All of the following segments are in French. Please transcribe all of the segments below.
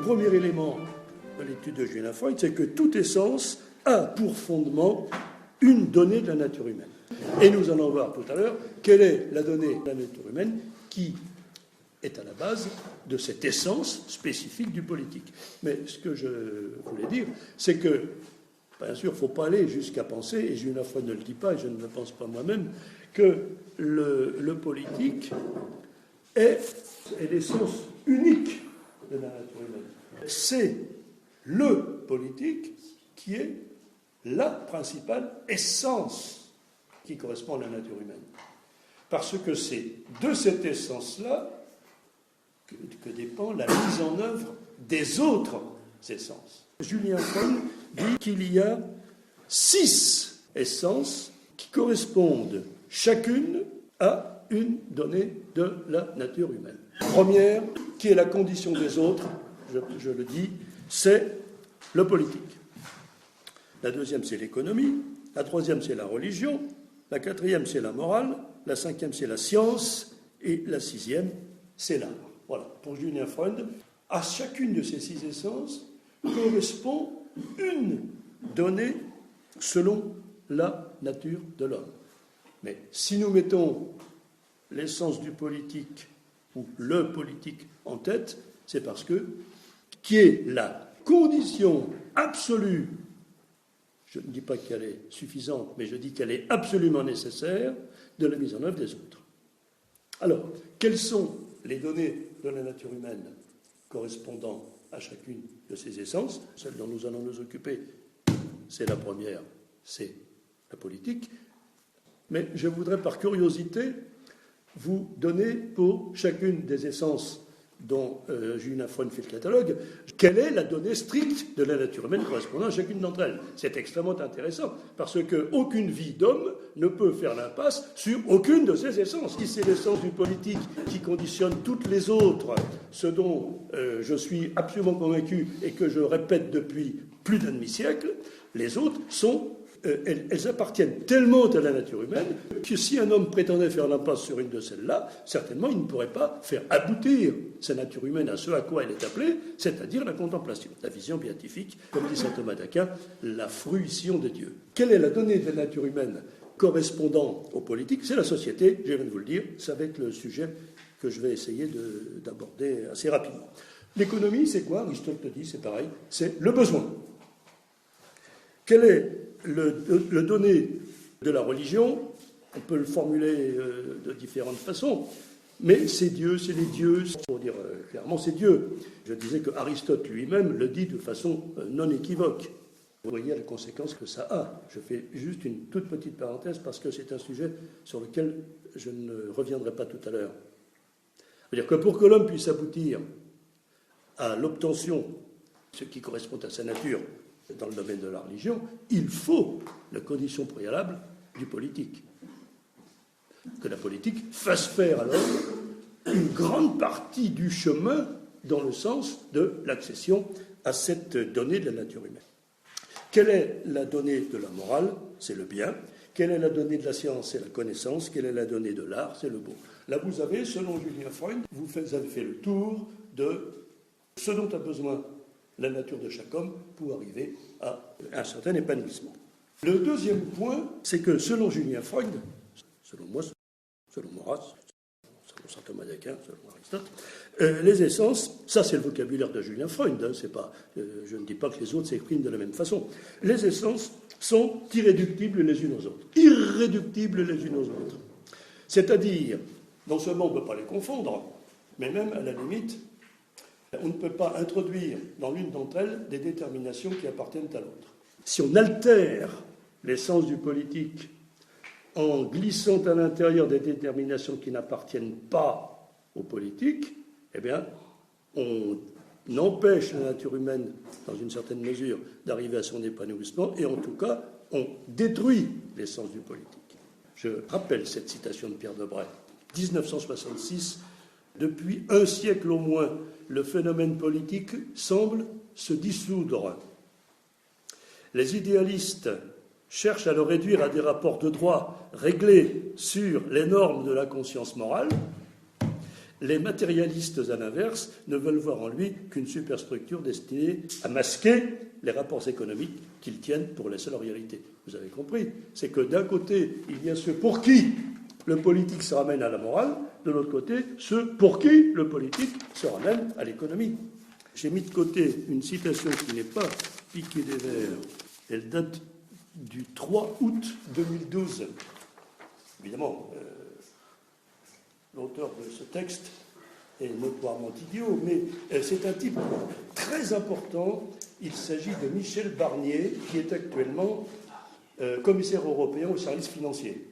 Premier élément de l'étude de Julien Freud, c'est que toute essence a pour fondement une donnée de la nature humaine. Et nous allons voir tout à l'heure quelle est la donnée de la nature humaine qui est à la base de cette essence spécifique du politique. Mais ce que je voulais dire, c'est que, bien sûr, il ne faut pas aller jusqu'à penser, et Julien Freud ne le dit pas, et je ne le pense pas moi-même, que le politique est l'essence unique de la nature humaine. C'est le politique qui est la principale essence qui correspond à la nature humaine. Parce que c'est de cette essence-là que dépend la mise en œuvre des autres essences. Julien Freud dit qu'il y a 6 essences qui correspondent chacune à une donnée de la nature humaine. La première, qui est la condition des autres, je le dis, c'est le politique. La deuxième, c'est l'économie. La troisième, c'est la religion. La quatrième, c'est la morale. La cinquième, c'est la science. Et la sixième, c'est l'art. Voilà, pour Julien Freud, à chacune de ces 6 essences correspond une donnée selon la nature de l'homme. Mais si nous mettons l'essence du politique ou le politique en tête, c'est parce que qui est la condition absolue, je ne dis pas qu'elle est suffisante, mais je dis qu'elle est absolument nécessaire de la mise en œuvre des autres. Alors, quelles sont les données de la nature humaine correspondant à chacune de ces essences? Celle dont nous allons nous occuper, c'est la première, c'est la politique. Mais je voudrais par curiosité vous donner pour chacune des essences dont Julien Freud fait le catalogue, quelle est la donnée stricte de la nature humaine correspondant à chacune d'entre elles. C'est extrêmement intéressant, parce qu'aucune vie d'homme ne peut faire l'impasse sur aucune de ces essences. Si c'est l'essence du politique qui conditionne toutes les autres, ce dont je suis absolument convaincu et que je répète depuis plus d'un demi-siècle, les autres sont... elles appartiennent tellement à la nature humaine que si un homme prétendait faire l'impasse sur une de celles-là, certainement il ne pourrait pas faire aboutir sa nature humaine à ce à quoi elle est appelée, c'est-à-dire la contemplation, la vision béatifique, comme dit saint Thomas d'Aquin, la fruition de Dieu. Quelle est la donnée de la nature humaine correspondant aux politiques? C'est la société, je viens de vous le dire, ça va être le sujet que je vais essayer d'aborder assez rapidement. L'économie, c'est quoi? Aristote le dit, c'est pareil, c'est le besoin. Quel est le donné de la religion? On peut le formuler de différentes façons, mais c'est Dieu, c'est les dieux, pour dire clairement c'est Dieu. Je disais que Aristote lui-même le dit de façon non équivoque. Vous voyez les conséquences que ça a. Je fais juste une toute petite parenthèse parce que c'est un sujet sur lequel je ne reviendrai pas tout à l'heure. C'est-à-dire que pour que l'homme puisse aboutir à l'obtention, ce qui correspond à sa nature, dans le domaine de la religion, il faut la condition préalable du politique. Que la politique fasse faire alors une grande partie du chemin dans le sens de l'accession à cette donnée de la nature humaine. Quelle est la donnée de la morale? C'est le bien. Quelle est la donnée de la science? C'est la connaissance. Quelle est la donnée de l'art? C'est le beau. Là, vous avez, selon Julien Freud, vous avez fait le tour de ce dont a besoin la nature de chaque homme pour arriver à un certain épanouissement. Le deuxième point, c'est que selon Julien Freud, selon moi, selon Maurras, selon saint Thomas d'Aquin, selon Aristote, les essences, ça c'est le vocabulaire de Julien Freud, hein, c'est pas, je ne dis pas que les autres s'expriment de la même façon. Les essences sont irréductibles les unes aux autres, irréductibles les unes aux autres. C'est-à-dire, non seulement on ne peut pas les confondre, mais même à la limite, on ne peut pas introduire dans l'une d'entre elles des déterminations qui appartiennent à l'autre. Si on altère l'essence du politique en glissant à l'intérieur des déterminations qui n'appartiennent pas au politique, eh bien, on empêche la nature humaine, dans une certaine mesure, d'arriver à son épanouissement, et en tout cas, on détruit l'essence du politique. Je rappelle cette citation de Pierre Debray, 1966, depuis un siècle au moins, le phénomène politique semble se dissoudre. Les idéalistes cherchent à le réduire à des rapports de droit réglés sur les normes de la conscience morale, Les matérialistes, à l'inverse, ne veulent voir en lui qu'une superstructure destinée à masquer les rapports économiques qu'ils tiennent pour la seule réalité. Vous avez compris? C'est que d'un côté, il y a ceux pour qui le politique se ramène à la morale, de l'autre côté, ceux pour qui le politique se ramène à l'économie. J'ai mis de côté une citation qui n'est pas piquée des vers. Elle date du 3 août 2012. Évidemment, l'auteur de ce texte est notoirement idiot, mais c'est un type très important. Il s'agit de Michel Barnier, qui est actuellement commissaire européen au service financier.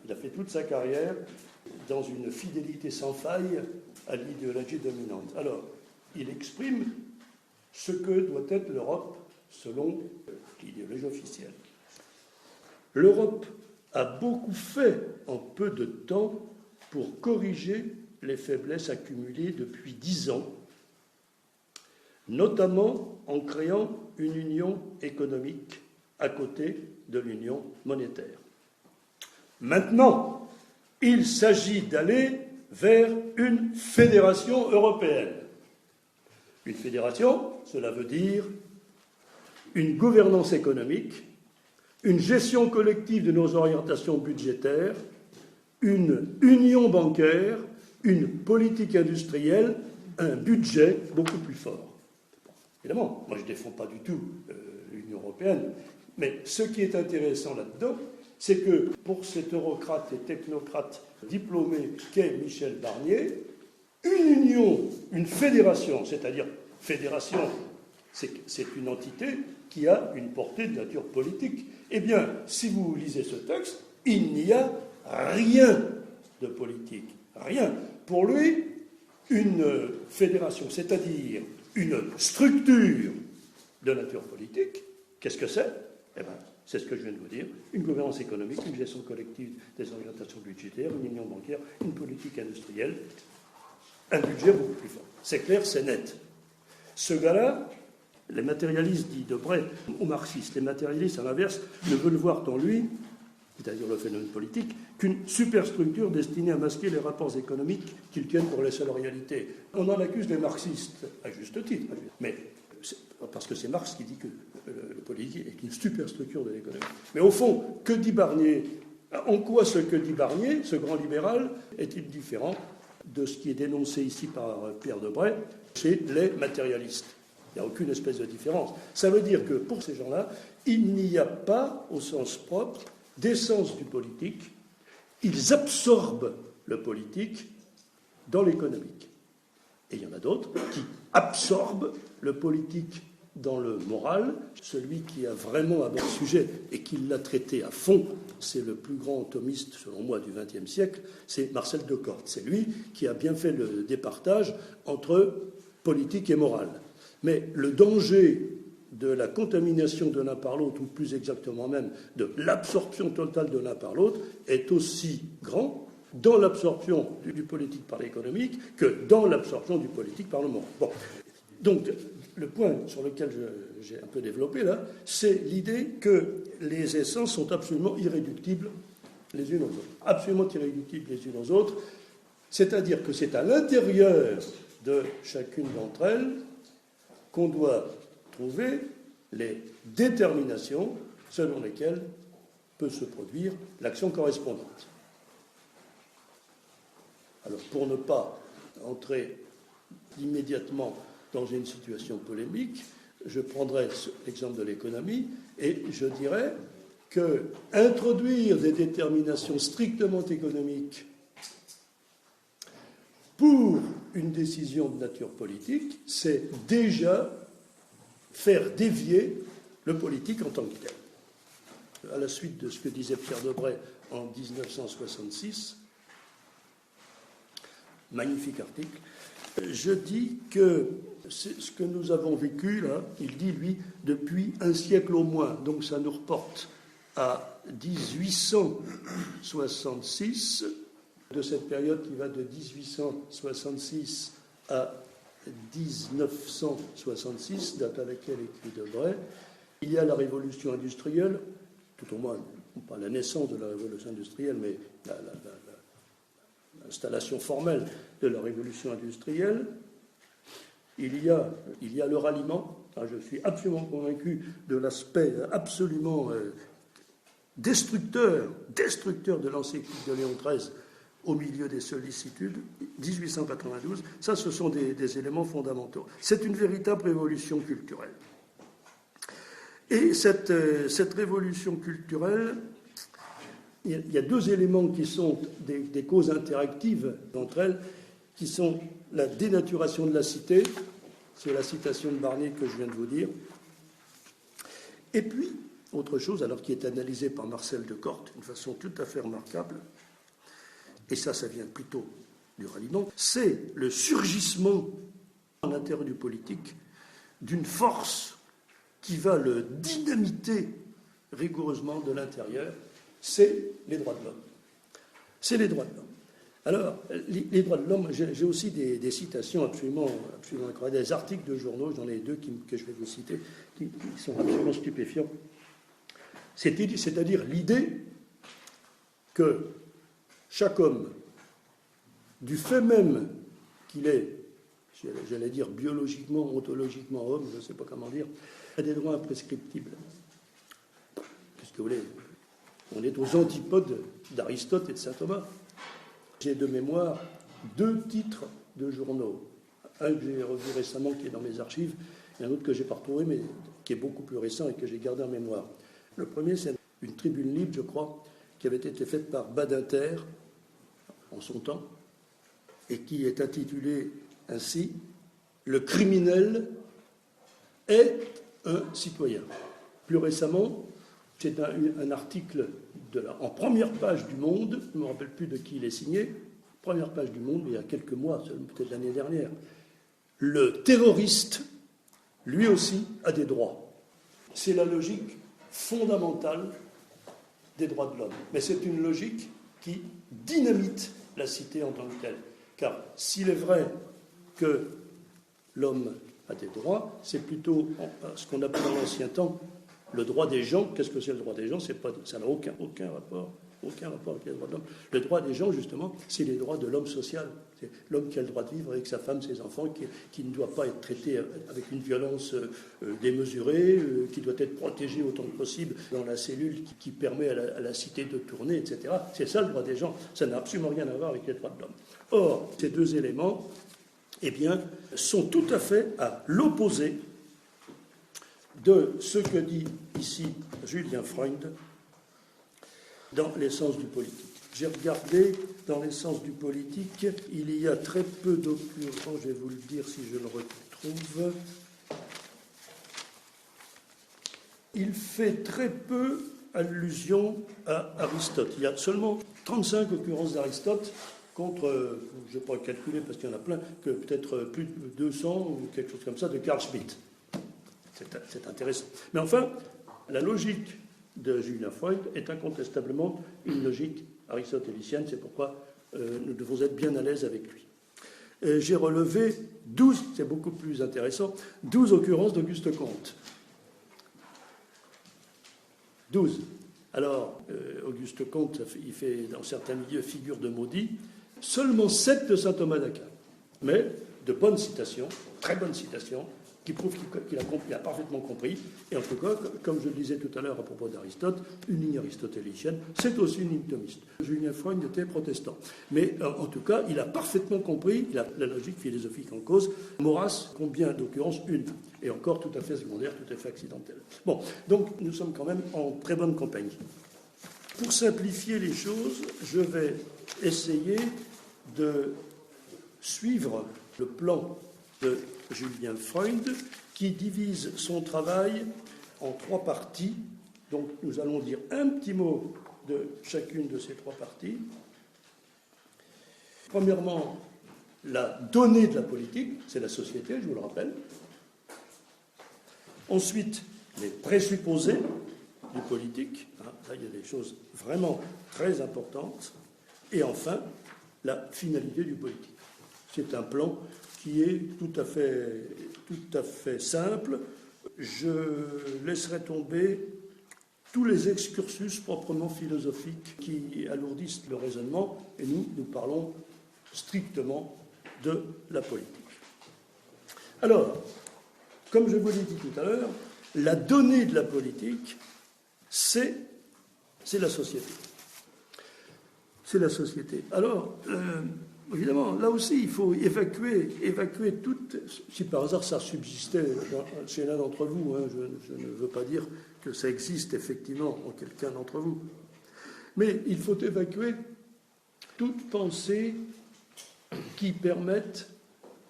Il a fait toute sa carrière dans une fidélité sans faille à l'idéologie dominante. Alors, il exprime ce que doit être l'Europe selon l'idéologie officielle. L'Europe a beaucoup fait en peu de temps pour corriger les faiblesses accumulées depuis 10 ans, notamment en créant une union économique à côté de l'union monétaire. Maintenant, il s'agit d'aller vers une fédération européenne. Une fédération, cela veut dire une gouvernance économique, une gestion collective de nos orientations budgétaires, une union bancaire, une politique industrielle, un budget beaucoup plus fort. Évidemment, moi je ne défends pas du tout l'Union européenne, mais ce qui est intéressant là-dedans, c'est que pour cet eurocrate et technocrate diplômé qu'est Michel Barnier, une union, une fédération, c'est-à-dire fédération, c'est une entité qui a une portée de nature politique. Eh bien, si vous lisez ce texte, il n'y a rien de politique, rien. Pour lui, une fédération, c'est-à-dire une structure de nature politique, qu'est-ce que c'est? Eh bien, c'est ce que je viens de vous dire, une gouvernance économique, une gestion collective des orientations budgétaires, une union bancaire, une politique industrielle, un budget beaucoup plus fort. C'est clair, c'est net. Ce gars-là, les matérialistes, dit Debray, aux marxistes, les matérialistes, à l'inverse, ne veulent voir en lui, c'est-à-dire le phénomène politique, qu'une superstructure destinée à masquer les rapports économiques qu'ils tiennent pour les seules réalités. On en accuse les marxistes, à juste titre, mais parce que c'est Marx qui dit que le politique est une superstructure de l'économie. Mais au fond, que dit Barnier? En quoi ce que dit Barnier, ce grand libéral, est-il différent de ce qui est dénoncé ici par Pierre Debray chez les matérialistes? Il n'y a aucune espèce de différence. Ça veut dire que pour ces gens-là, il n'y a pas, au sens propre, d'essence du politique. Ils absorbent le politique dans l'économique. Et il y en a d'autres qui absorbent le politique dans le moral. Celui qui a vraiment abordé le sujet et qui l'a traité à fond, c'est le plus grand thomiste, selon moi, du XXe siècle, c'est Marcel Decort. C'est lui qui a bien fait le départage entre politique et morale. Mais le danger de la contamination de l'un par l'autre, ou plus exactement même de l'absorption totale de l'un par l'autre, est aussi grand dans l'absorption du politique par l'économique que dans l'absorption du politique par le moral. Bon. Donc, le point sur lequel j'ai un peu développé là, c'est l'idée que les essences sont absolument irréductibles les unes aux autres. Absolument irréductibles les unes aux autres. C'est-à-dire que c'est à l'intérieur de chacune d'entre elles qu'on doit trouver les déterminations selon lesquelles peut se produire l'action correspondante. Alors, pour ne pas entrer immédiatement dans une situation polémique, je prendrai l'exemple de l'économie et je dirais que introduire des déterminations strictement économiques pour une décision de nature politique, c'est déjà faire dévier le politique en tant que tel. À la suite de ce que disait Pierre Debray en 1966, magnifique article, je dis que c'est ce que nous avons vécu, là, il dit, lui, depuis un siècle au moins, donc ça nous reporte à 1866, de cette période qui va de 1866 à 1966, date à laquelle écrit Debray. Il y a la révolution industrielle, tout au moins, pas la naissance de la révolution industrielle, mais installation formelle de la révolution industrielle. Il y a le ralliement. Je suis absolument convaincu de l'aspect absolument destructeur de l'encyclique de Léon XIII au milieu des sollicitudes, 1892. Ça, ce sont des éléments fondamentaux. C'est une véritable révolution culturelle. Et cette révolution culturelle, il y a deux éléments qui sont des causes interactives entre elles, qui sont la dénaturation de la cité, c'est la citation de Barnier que je viens de vous dire, et puis, autre chose, alors qui est analysée par Marcel de Corte d'une façon tout à fait remarquable, et ça vient plutôt du ralliement, c'est le surgissement à l'intérieur du politique d'une force qui va le dynamiter rigoureusement de l'intérieur, c'est les droits de l'homme. C'est les droits de l'homme. Alors, les droits de l'homme, j'ai aussi des citations absolument incroyables, des articles de journaux, j'en ai deux que je vais vous citer, qui sont absolument stupéfiants. C'est-à-dire l'idée que chaque homme, du fait même qu'il est, j'allais dire biologiquement, ontologiquement homme, je ne sais pas comment dire, a des droits imprescriptibles. Qu'est-ce que vous voulez ? On est aux antipodes d'Aristote et de saint Thomas. J'ai de mémoire deux titres de journaux. Un que j'ai revu récemment, qui est dans mes archives, et un autre que je n'ai pas retrouvé, mais qui est beaucoup plus récent et que j'ai gardé en mémoire. Le premier, c'est une tribune libre, je crois, qui avait été faite par Badinter, en son temps, et qui est intitulée ainsi « Le criminel est un citoyen ». Plus récemment, c'est un article en première page du Monde, je ne me rappelle plus de qui il est signé, première page du Monde, il y a quelques mois, peut-être l'année dernière. Le terroriste, lui aussi, a des droits. C'est la logique fondamentale des droits de l'homme. Mais c'est une logique qui dynamite la cité en tant que telle. Car s'il est vrai que l'homme a des droits, c'est plutôt ce qu'on appelait dans l'ancien temps le droit des gens. Qu'est-ce que c'est le droit des gens ? Ça n'a aucun rapport avec les droits de l'homme. Le droit des gens, justement, c'est les droits de l'homme social. C'est l'homme qui a le droit de vivre avec sa femme, ses enfants, qui ne doit pas être traité avec une violence démesurée, qui doit être protégé autant que possible dans la cellule qui permet à la cité de tourner, etc. C'est ça le droit des gens. Ça n'a absolument rien à voir avec les droits de l'homme. Or, ces deux éléments, eh bien, sont tout à fait à l'opposé de ce que dit ici Julien Freund dans l'essence du politique. J'ai regardé dans l'essence du politique, il y a très peu d'occurrences, je vais vous le dire si je le retrouve. Il fait très peu allusion à Aristote. Il y a seulement 35 occurrences d'Aristote contre, je ne vais pas calculer parce qu'il y en a plein, que peut-être plus de 200 ou quelque chose comme ça de Carl Schmitt. C'est intéressant. Mais enfin, la logique de Julien Freund est incontestablement une logique aristotélicienne. C'est pourquoi nous devons être bien à l'aise avec lui. J'ai relevé 12, c'est beaucoup plus intéressant, 12 occurrences d'Auguste Comte. 12. Alors, Auguste Comte, il fait dans certains milieux figure de maudit. Seulement 7 de saint Thomas d'Aquin. Mais de bonnes citations, très bonnes citations, qui prouvent qu'il a parfaitement compris. Et en tout cas, comme je le disais tout à l'heure à propos d'Aristote, une ligne aristotélicienne, c'est aussi une ligne thomiste. Julien Freund était protestant. Mais en tout cas, il a parfaitement compris la logique philosophique en cause. Maurras, combien d'occurrences ? Une. Et encore tout à fait secondaire, tout à fait accidentelle. Bon, donc nous sommes quand même en très bonne compagnie. Pour simplifier les choses, je vais essayer de suivre le plan de Julien Freund, qui divise son travail en 3 parties. Donc nous allons dire un petit mot de chacune de ces 3 parties. Premièrement, la donnée de la politique, c'est la société, je vous le rappelle. Ensuite, les présupposés du politique. Là, il y a des choses vraiment très importantes. Et enfin, la finalité du politique. C'est un plan qui est tout à fait simple. Je laisserai tomber tous les excursus proprement philosophiques qui alourdissent le raisonnement, et nous parlons strictement de la politique. Alors, comme je vous l'ai dit tout à l'heure, la donnée de la politique, c'est la société. C'est la société. Alors, évidemment, là aussi, il faut évacuer toutes... Si par hasard ça subsistait chez l'un d'entre vous, hein, je ne veux pas dire que ça existe effectivement en quelqu'un d'entre vous, mais il faut évacuer toute pensée qui permette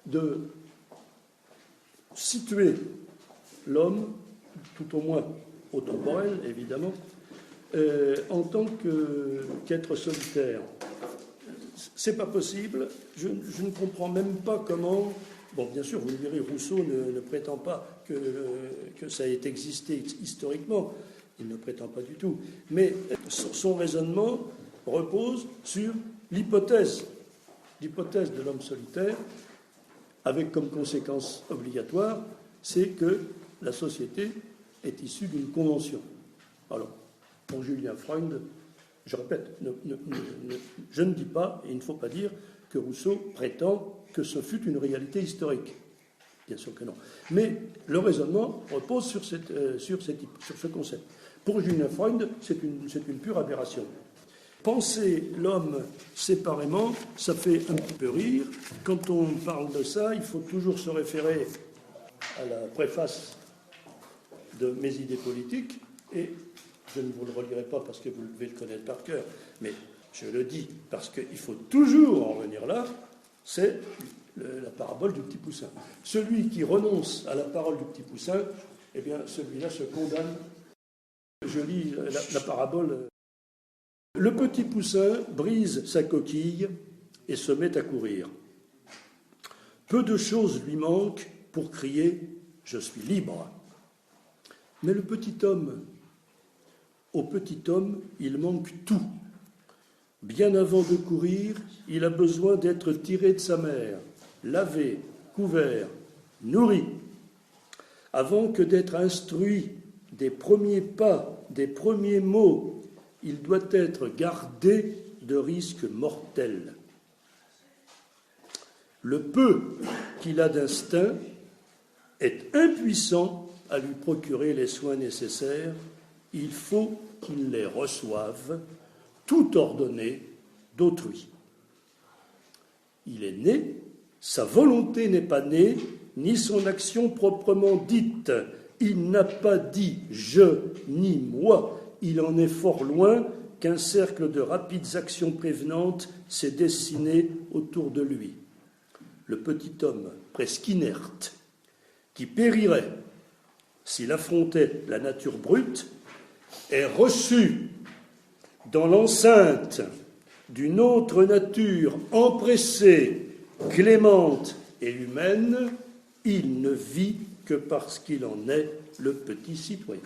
de situer l'homme, tout au moins au temporel, évidemment, en tant qu'être solitaire. C'est pas possible. Je ne comprends même pas comment... Bon, bien sûr, vous me direz, Rousseau ne prétend pas que ça ait existé historiquement. Il ne prétend pas du tout. Mais son raisonnement repose sur l'hypothèse de l'homme solitaire, avec comme conséquence obligatoire, c'est que la société est issue d'une convention. Alors, pour Julien Freund, je répète, je ne dis pas, et il ne faut pas dire, que Rousseau prétend que ce fut une réalité historique. Bien sûr que non. Mais le raisonnement repose sur ce concept. Pour Julien Freund, c'est une pure aberration. Penser l'homme séparément, ça fait un petit peu rire. Quand on parle de ça, il faut toujours se référer à la préface de Mes idées politiques, et je ne vous le relirai pas parce que vous devez le connaître par cœur, mais je le dis parce qu'il faut toujours en revenir là, c'est la parabole du petit poussin. Celui qui renonce à la parole du petit poussin, eh bien, celui-là se condamne. Je lis la parabole. Le petit poussin brise sa coquille et se met à courir. Peu de choses lui manquent pour crier « Je suis libre ». Mais au petit homme, il manque tout. Bien avant de courir, il a besoin d'être tiré de sa mère, lavé, couvert, nourri. Avant que d'être instruit des premiers pas, des premiers mots, il doit être gardé de risques mortels. Le peu qu'il a d'instinct est impuissant à lui procurer les soins nécessaires. Il faut qu'il les reçoive, tout ordonné d'autrui. Il est né, sa volonté n'est pas née, ni son action proprement dite. Il n'a pas dit « je » ni « moi ». Il en est fort loin qu'un cercle de rapides actions prévenantes s'est dessiné autour de lui. Le petit homme, presque inerte, qui périrait s'il affrontait la nature brute, est reçu dans l'enceinte d'une autre nature empressée, clémente et humaine. Il ne vit que parce qu'il en est le petit citoyen.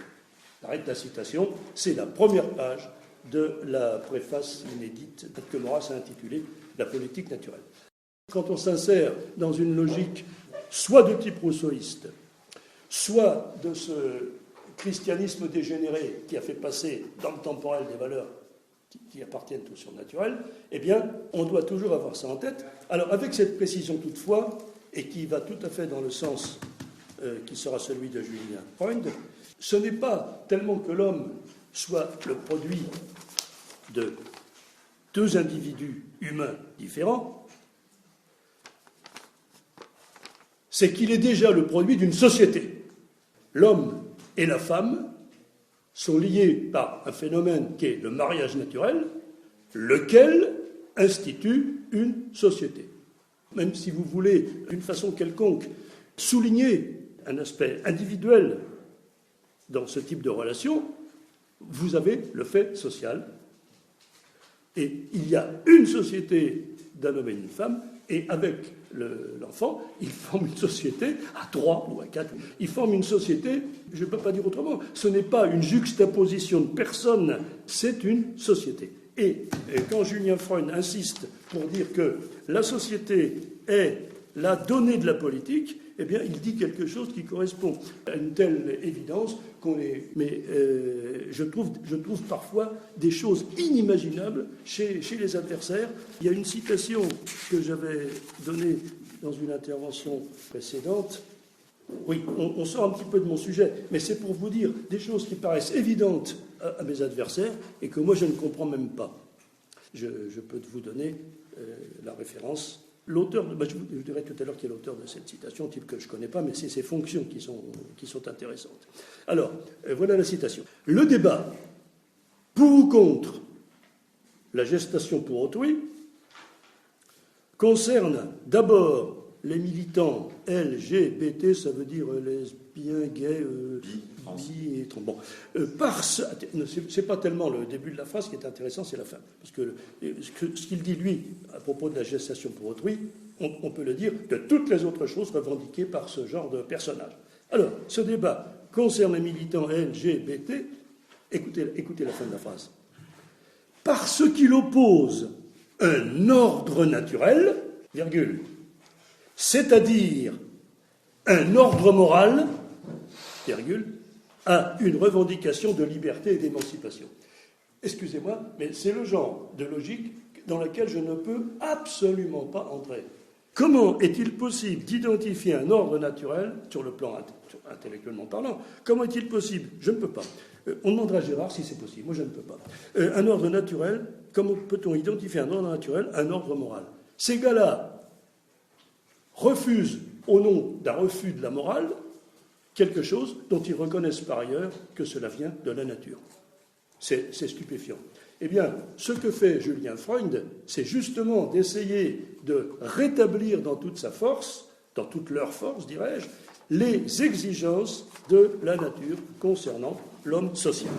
J'arrête la citation, c'est la première page de la préface inédite que Maurras a intitulée « La politique naturelle ». Quand on s'insère dans une logique soit de type rousseauiste, soit de ce christianisme dégénéré qui a fait passer dans le temporel des valeurs qui appartiennent au surnaturel, eh bien, on doit toujours avoir ça en tête. Alors, avec cette précision toutefois, et qui va tout à fait dans le sens qui sera celui de Julien Freund, ce n'est pas tellement que l'homme soit le produit de deux individus humains différents, c'est qu'il est déjà le produit d'une société. L'homme et la femme sont liés par un phénomène qui est le mariage naturel, lequel institue une société. Même si vous voulez, d'une façon quelconque, souligner un aspect individuel dans ce type de relation, vous avez le fait social. Et il y a une société d'un homme et d'une femme, et avec l'enfant, ils forment une société à 3 ou à 4. Ils forment une société, je ne peux pas dire autrement, ce n'est pas une juxtaposition de personnes, c'est une société. Et quand Julien Freund insiste pour dire que la société est la donnée de la politique, eh bien, il dit quelque chose qui correspond à une telle évidence mais je trouve parfois des choses inimaginables chez les adversaires. Il y a une citation que j'avais donnée dans une intervention précédente. Oui, on sort un petit peu de mon sujet, mais c'est pour vous dire des choses qui paraissent évidentes à mes adversaires et que moi je ne comprends même pas. Je peux vous donner la référence. L'auteur, je vous dirai tout à l'heure qui est l'auteur de cette citation, type que je ne connais pas, mais c'est ses fonctions qui sont intéressantes. Alors, voilà la citation. Le débat pour ou contre la gestation pour autrui concerne d'abord les militants LGBT, ça veut dire lesbiens, gays, bi et bon. C'est pas tellement le début de la phrase qui est intéressant, c'est la fin. Parce que ce qu'il dit, lui, à propos de la gestation pour autrui, on peut le dire de toutes les autres choses revendiquées par ce genre de personnage. Alors, ce débat concerne les militants LGBT, écoutez la fin de la phrase. Parce qu'il oppose un ordre naturel, virgule, c'est-à-dire un ordre moral, virgule, à une revendication de liberté et d'émancipation. Excusez-moi, mais c'est le genre de logique dans laquelle je ne peux absolument pas entrer. Comment est-il possible d'identifier un ordre naturel, sur le plan intellectuellement parlant, comment est-il possible? Je ne peux pas. On demandera à Gérard si c'est possible, moi je ne peux pas. Un ordre naturel, comment peut-on identifier un ordre naturel, un ordre moral? Ces gars-là refusent, au nom d'un refus de la morale, quelque chose dont ils reconnaissent par ailleurs que cela vient de la nature. C'est stupéfiant. Eh bien, ce que fait Julien Freund, c'est justement d'essayer de rétablir dans toute sa force, dans toute leur force, dirais-je, les exigences de la nature concernant l'homme social.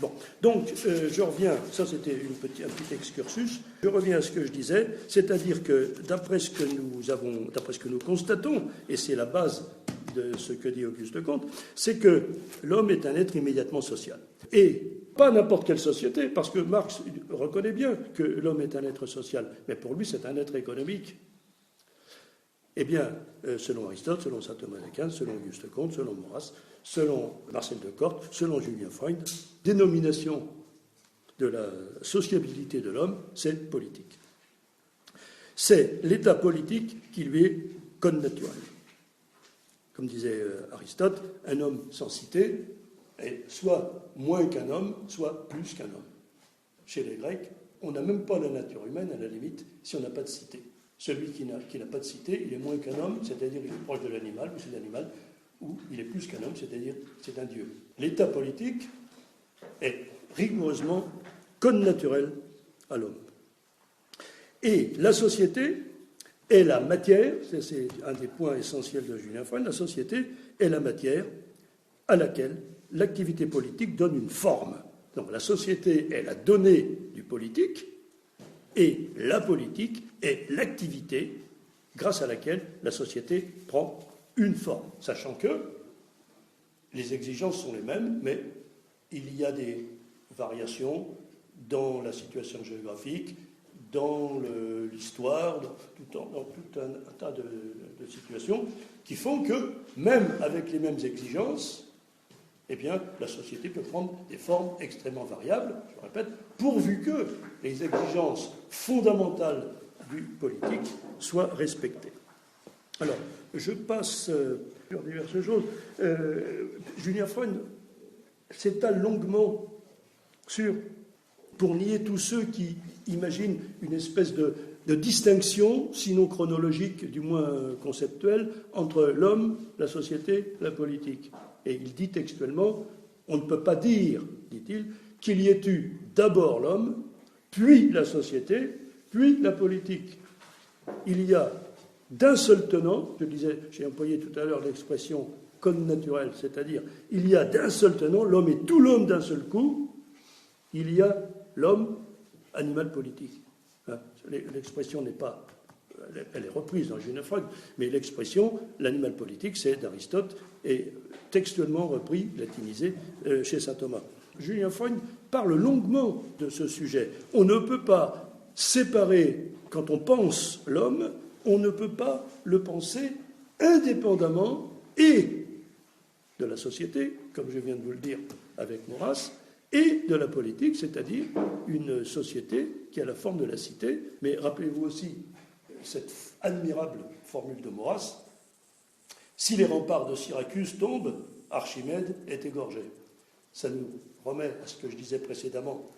Bon, donc je reviens, ça c'était un petit excursus, je reviens à ce que je disais, c'est-à-dire que d'après ce que nous constatons, et c'est la base de ce que dit Auguste Comte, c'est que l'homme est un être immédiatement social. Et pas n'importe quelle société, parce que Marx reconnaît bien que l'homme est un être social, mais pour lui c'est un être économique. Eh bien, selon Aristote, selon saint Thomas d'Aquin, selon Auguste Comte, selon Maurras, selon Marcel de Corte, selon Julien Freund, dénomination de la sociabilité de l'homme, c'est politique. C'est l'état politique qui lui est connaturel. Comme disait Aristote, un homme sans cité est soit moins qu'un homme, soit plus qu'un homme. Chez les Grecs, on n'a même pas la nature humaine, à la limite, si on n'a pas de cité. Celui qui n'a pas de cité, il est moins qu'un homme, c'est-à-dire il est proche de l'animal, ou c'est l'animal, ou il est plus qu'un homme, c'est-à-dire c'est un dieu. L'état politique est rigoureusement connaturel à l'homme. Et la société est la matière, c'est un des points essentiels de Julien Freund, la société est la matière à laquelle l'activité politique donne une forme. Donc la société est la donnée du politique, et la politique est l'activité grâce à laquelle la société prend une forme, sachant que les exigences sont les mêmes, mais il y a des variations dans la situation géographique, dans l'histoire, dans tout un tas de situations qui font que, même avec les mêmes exigences, eh bien, la société peut prendre des formes extrêmement variables, je répète, pourvu que les exigences fondamentales du politique soient respectées. Alors, je passe sur diverses choses. Julien Freund s'étale longuement pour nier tous ceux qui imaginent une espèce de distinction, sinon chronologique, du moins conceptuelle, entre l'homme, la société, la politique. Et il dit textuellement, on ne peut pas dire, dit-il, qu'il y ait eu d'abord l'homme, puis la société, puis la politique. Il y a d'un seul tenant, je disais, j'ai employé tout à l'heure l'expression connaturelle, c'est-à-dire il y a d'un seul tenant, l'homme est tout l'homme d'un seul coup, il y a l'homme, animal politique. L'expression n'est pas, elle est reprise dans Julien Freund, mais l'expression, l'animal politique, c'est d'Aristote, et textuellement repris, latinisé, chez saint Thomas. Julien Freund parle longuement de ce sujet. On ne peut pas séparer, quand on pense l'homme, on ne peut pas le penser indépendamment et de la société, comme je viens de vous le dire avec Maurras, et de la politique, c'est-à-dire une société qui a la forme de la cité. Mais rappelez-vous aussi cette admirable formule de Maurras: si les remparts de Syracuse tombent, Archimède est égorgé. Ça nous remet à ce que je disais précédemment,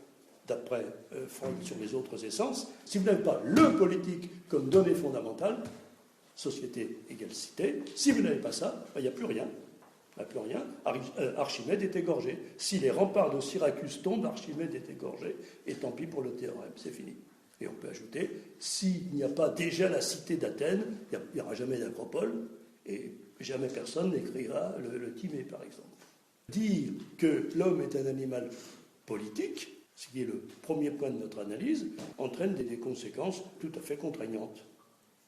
d'après Freud, sur les autres essences. Si vous n'avez pas le politique comme donnée fondamentale, société égale cité, si vous n'avez pas ça, il n'y a plus rien. Il n'y a plus rien. Archimède est égorgé. Si les remparts de Syracuse tombent, Archimède est égorgé, et tant pis pour le théorème, c'est fini. Et on peut ajouter, s'il n'y a pas déjà la cité d'Athènes, il n'y aura jamais d'acropole, et jamais personne n'écrira le Timée, par exemple. Dire que l'homme est un animal politique, ce qui est le premier point de notre analyse, entraîne des conséquences tout à fait contraignantes.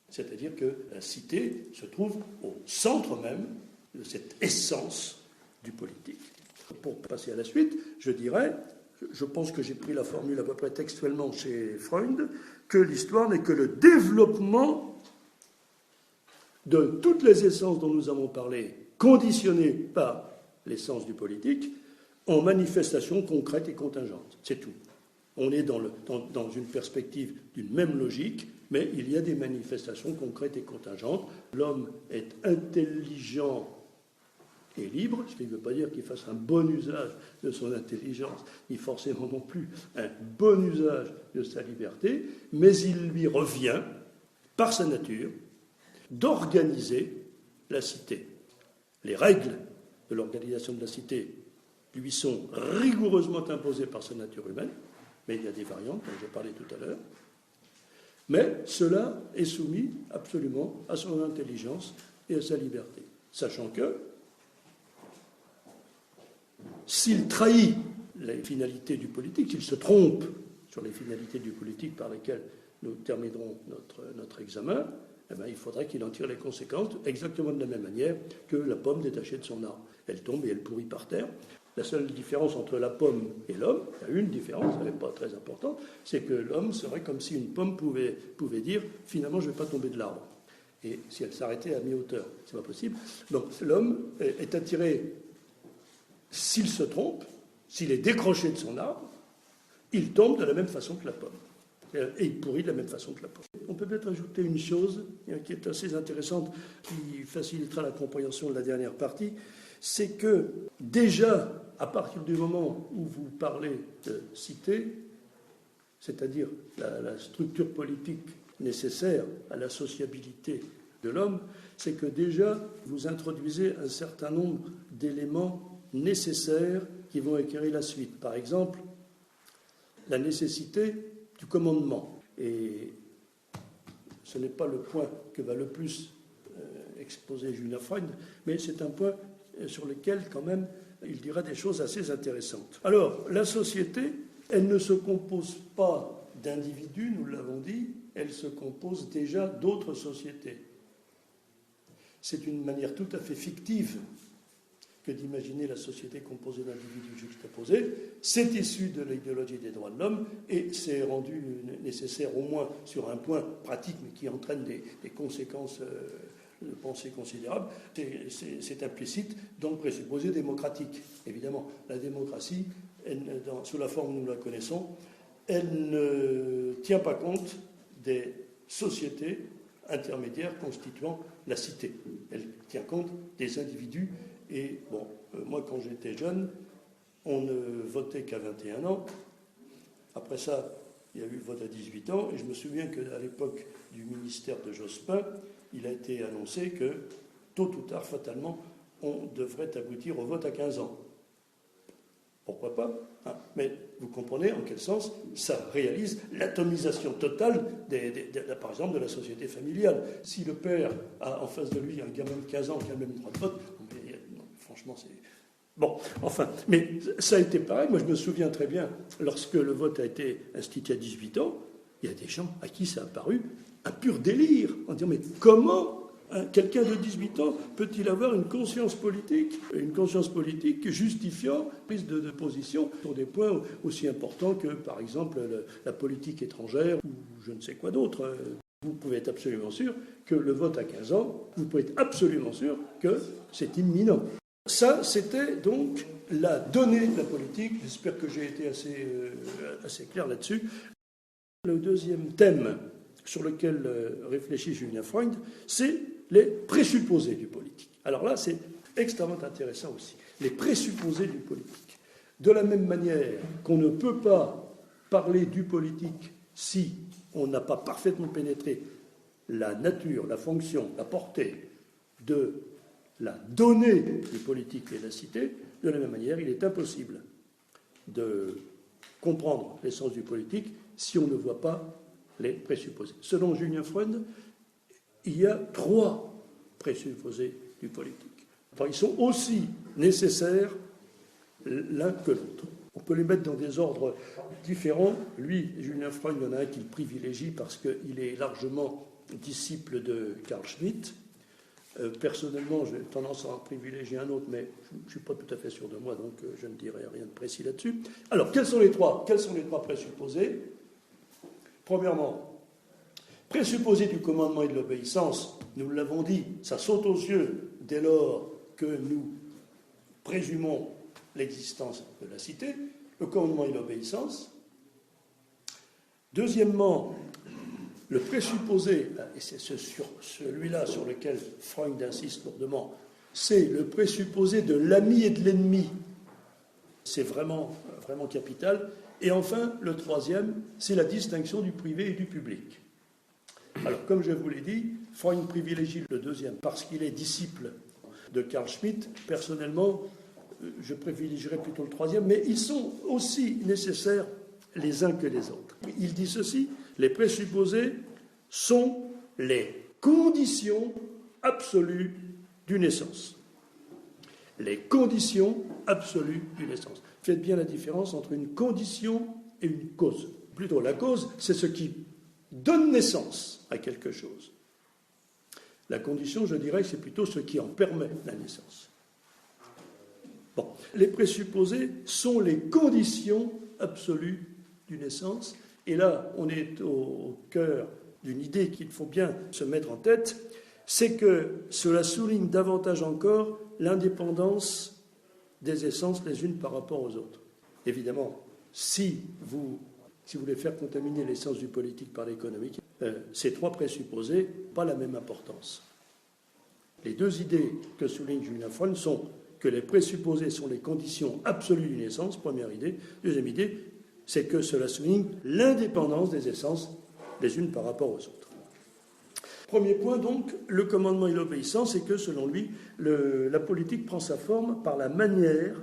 C'est-à-dire que la cité se trouve au centre même de cette essence du politique. Pour passer à la suite, je dirais, je pense que j'ai pris la formule à peu près textuellement chez Freud, que l'histoire n'est que le développement de toutes les essences dont nous avons parlé, conditionnées par l'essence du politique, en manifestations concrètes et contingentes. C'est tout. On est dans une perspective d'une même logique, mais il y a des manifestations concrètes et contingentes. L'homme est intelligent et libre, ce qui ne veut pas dire qu'il fasse un bon usage de son intelligence, ni forcément non plus un bon usage de sa liberté, mais il lui revient, par sa nature, d'organiser la cité. Les règles de l'organisation de la cité lui sont rigoureusement imposées par sa nature humaine, mais il y a des variantes, dont j'ai parlé tout à l'heure. Mais cela est soumis absolument à son intelligence et à sa liberté. Sachant que, s'il trahit les finalités du politique, s'il se trompe sur les finalités du politique par lesquelles nous terminerons notre examen, eh bien, il faudrait qu'il en tire les conséquences exactement de la même manière que la pomme détachée de son arbre. Elle tombe et elle pourrit par terre. La seule différence entre la pomme et l'homme, il y a une différence, elle n'est pas très importante, c'est que l'homme serait comme si une pomme pouvait dire « finalement, je ne vais pas tomber de l'arbre ». Et si elle s'arrêtait à mi-hauteur, ce n'est pas possible. Donc l'homme est attiré, s'il se trompe, s'il est décroché de son arbre, il tombe de la même façon que la pomme. Et il pourrit de la même façon que la pomme. On peut peut-être ajouter une chose qui est assez intéressante, qui facilitera la compréhension de la dernière partie, c'est que déjà, à partir du moment où vous parlez de cité, c'est-à-dire la structure politique nécessaire à la sociabilité de l'homme, c'est que déjà vous introduisez un certain nombre d'éléments nécessaires qui vont éclairer la suite. Par exemple, la nécessité du commandement. Et ce n'est pas le point que va le plus exposer Julien Freud, mais c'est un point sur lequel, quand même, il dira des choses assez intéressantes. Alors, la société, elle ne se compose pas d'individus, nous l'avons dit, elle se compose déjà d'autres sociétés. C'est une manière tout à fait fictive que d'imaginer la société composée d'individus juxtaposés. C'est issu de l'idéologie des droits de l'homme et c'est rendu nécessaire au moins sur un point pratique, mais qui entraîne des conséquences de pensée considérables. C'est implicite dans le présupposé démocratique. Évidemment, la démocratie, sous la forme où nous la connaissons, elle ne tient pas compte des sociétés intermédiaires constituant la cité. Elle tient compte des individus. Et bon, moi, quand j'étais jeune, on ne votait qu'à 21 ans. Après ça, il y a eu le vote à 18 ans. Et je me souviens qu'à l'époque du ministère de Jospin, il a été annoncé que, tôt ou tard, fatalement, on devrait aboutir au vote à 15 ans. Pourquoi pas, hein? Mais vous comprenez en quel sens ça réalise l'atomisation totale, par exemple, de la société familiale. Si le père a en face de lui un gamin de 15 ans qui a le même droit de vote, franchement, c'est... Bon, enfin, mais ça a été pareil. Moi, je me souviens très bien, lorsque le vote a été institué à 18 ans, il y a des gens à qui ça a paru un pur délire, en disant, mais comment quelqu'un de 18 ans peut-il avoir une conscience politique justifiant prise de position sur des points aussi importants que, par exemple, la politique étrangère ou je ne sais quoi d'autre. Vous pouvez être absolument sûr que le vote à 15 ans, vous pouvez être absolument sûr que c'est imminent. Ça, c'était donc la donnée de la politique. J'espère que j'ai été assez clair là-dessus. Le deuxième thème sur lequel réfléchit Julien Freund, c'est les présupposés du politique. Alors là, c'est extrêmement intéressant aussi. Les présupposés du politique. De la même manière qu'on ne peut pas parler du politique si on n'a pas parfaitement pénétré la nature, la fonction, la portée de la donnée du politique et de la cité, de la même manière, il est impossible de comprendre l'essence du politique si on ne voit pas les présupposés. Selon Julien Freund, il y a 3 présupposés du politique. Enfin, ils sont aussi nécessaires l'un que l'autre. On peut les mettre dans des ordres différents. Lui, Julien Freund, il y en a un qu'il privilégie parce qu'il est largement disciple de Carl Schmitt. Personnellement, j'ai tendance à en privilégier un autre, mais je ne suis pas tout à fait sûr de moi, donc je ne dirai rien de précis là-dessus. Alors, quels sont les trois présupposés? Premièrement, présupposé du commandement et de l'obéissance, nous l'avons dit, ça saute aux yeux dès lors que nous présumons l'existence de la cité, le commandement et l'obéissance. Deuxièmement, le présupposé, et c'est celui-là sur lequel Freund insiste lourdement, c'est le présupposé de l'ami et de l'ennemi. C'est vraiment capital. Et enfin, le troisième, c'est la distinction du privé et du public. Alors, comme je vous l'ai dit, Freund privilégie le deuxième parce qu'il est disciple de Carl Schmitt. Personnellement, je privilégierais plutôt le troisième, mais ils sont aussi nécessaires les uns que les autres. Il dit ceci: les présupposés sont les conditions absolues d'une essence. Les conditions absolues d'une essence. Faites bien la différence entre une condition et une cause. Plutôt, la cause, c'est ce qui donne naissance à quelque chose. La condition, je dirais, c'est plutôt ce qui en permet la naissance. Bon, les présupposés sont les conditions absolues d'une essence. Et là, on est au cœur d'une idée qu'il faut bien se mettre en tête, c'est que cela souligne davantage encore l'indépendance des essences les unes par rapport aux autres. Évidemment, si vous voulez faire contaminer l'essence du politique par l'économique, ces trois présupposés n'ont pas la même importance. Les deux idées que souligne Julien Freund sont que les présupposés sont les conditions absolues d'une essence, première idée. Deuxième idée, c'est que cela souligne l'indépendance des essences les unes par rapport aux autres. Premier point, donc, le commandement et l'obéissance, c'est que, selon lui, la politique prend sa forme par la manière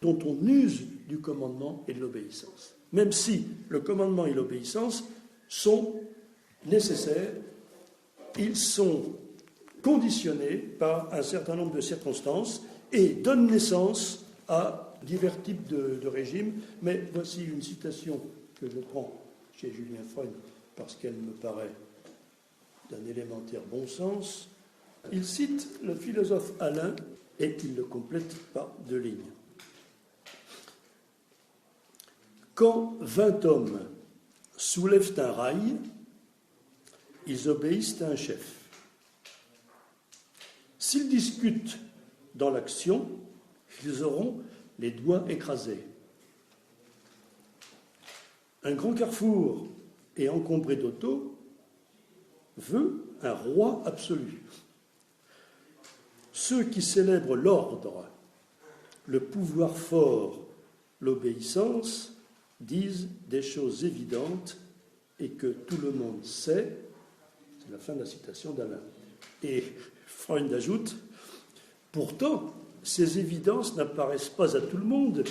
dont on use du commandement et de l'obéissance. Même si le commandement et l'obéissance sont nécessaires, ils sont conditionnés par un certain nombre de circonstances et donnent naissance à divers types de régimes. Mais voici une citation que je prends chez Julien Freund parce qu'elle me paraît d'un élémentaire bon sens. Il cite le philosophe Alain et il le complète par 2 lignes. Quand 20 hommes soulèvent un rail, ils obéissent à un chef. S'ils discutent dans l'action, ils auront les doigts écrasés. Un grand carrefour est encombré d'autos veut un roi absolu. Ceux qui célèbrent l'ordre, le pouvoir fort, l'obéissance, disent des choses évidentes et que tout le monde sait. C'est la fin de la citation d'Alain. Et Freund ajoute, pourtant, ces évidences n'apparaissent pas à tout le monde,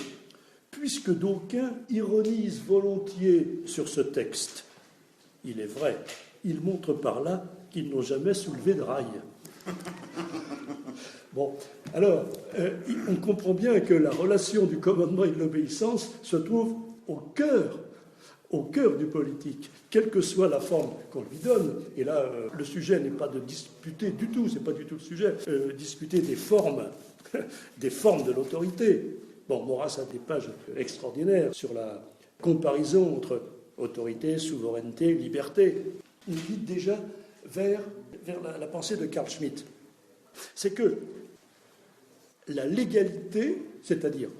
puisque d'aucuns ironisent volontiers sur ce texte. Il est vrai, ils montrent par là qu'ils n'ont jamais soulevé de rail. Bon, alors, on comprend bien que la relation du commandement et de l'obéissance se trouve au cœur du politique, quelle que soit la forme qu'on lui donne. Et là, le sujet n'est pas de discuter du tout, c'est pas du tout le sujet, discuter des formes de l'autorité. Bon, Maurras a des pages extraordinaires sur la comparaison entre autorité, souveraineté, liberté. nous guide déjà vers la pensée de Carl Schmitt. C'est que la légalité, c'est-à-dire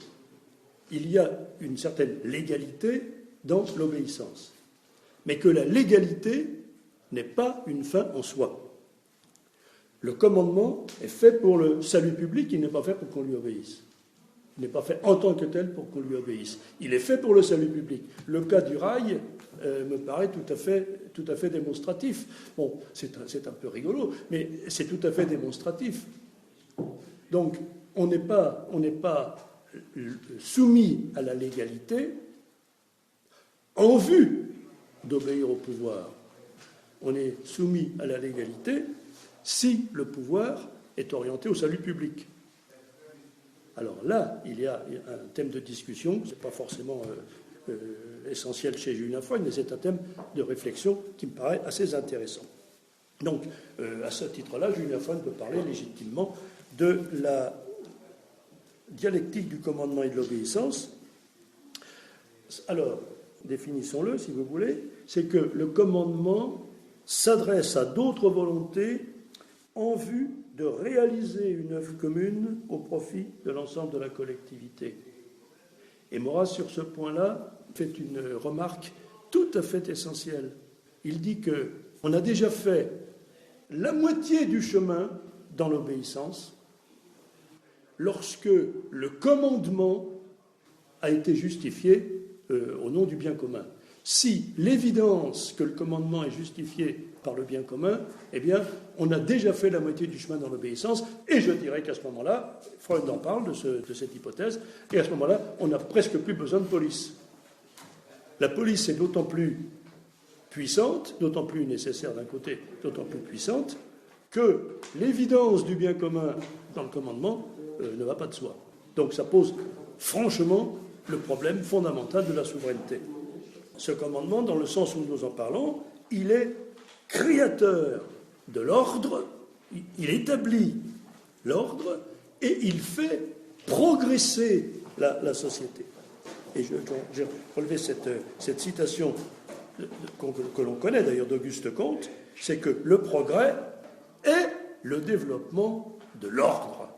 il y a une certaine légalité dans l'obéissance, mais que la légalité n'est pas une fin en soi. Le commandement est fait pour le salut public, il n'est pas fait pour qu'on lui obéisse. Il n'est pas fait en tant que tel pour qu'on lui obéisse. Il est fait pour le salut public. Le cas du rail me paraît tout à fait démonstratif. Bon, c'est un peu rigolo, mais c'est tout à fait démonstratif. Donc, on n'est pas soumis à la légalité en vue d'obéir au pouvoir. On est soumis à la légalité si le pouvoir est orienté au salut public. Alors là, il y a un thème de discussion, ce n'est pas forcément essentiel chez Julien Freund, mais c'est un thème de réflexion qui me paraît assez intéressant. Donc, à ce titre-là, Julien Freund peut parler légitimement de la dialectique du commandement et de l'obéissance. Alors, définissons-le, si vous voulez, c'est que le commandement s'adresse à d'autres volontés en vue de réaliser une œuvre commune au profit de l'ensemble de la collectivité. Et Maurras, sur ce point-là, fait une remarque tout à fait essentielle. Il dit qu'on a déjà fait la moitié du chemin dans l'obéissance lorsque le commandement a été justifié au nom du bien commun. Si l'évidence que le commandement est justifié par le bien commun, eh bien, on a déjà fait la moitié du chemin dans l'obéissance, et je dirais qu'à ce moment-là, Freud en parle de cette hypothèse, et à ce moment-là, on n'a presque plus besoin de police. La police est d'autant plus puissante, d'autant plus nécessaire d'un côté, d'autant plus puissante, que l'évidence du bien commun dans le commandement ne va pas de soi. Donc ça pose franchement le problème fondamental de la souveraineté. Ce commandement, dans le sens où nous en parlons, il est créateur de l'ordre, il établit l'ordre et il fait progresser la société. Et j'ai relevé cette citation que l'on connaît d'ailleurs d'Auguste Comte, c'est que le progrès est le développement de l'ordre.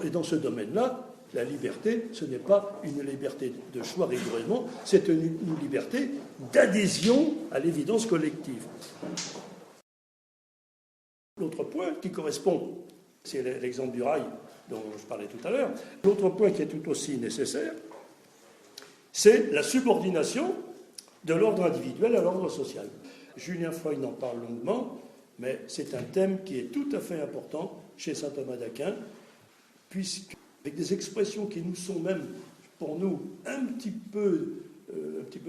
Et dans ce domaine-là, la liberté, ce n'est pas une liberté de choix rigoureusement, c'est une liberté d'adhésion à l'évidence collective. L'autre point qui correspond, c'est l'exemple du rail dont je parlais tout à l'heure, l'autre point qui est tout aussi nécessaire, c'est la subordination de l'ordre individuel à l'ordre social. Julien Freud en parle longuement, mais c'est un thème qui est tout à fait important chez saint Thomas d'Aquin, puisque avec des expressions qui nous sont même, pour nous, un petit peu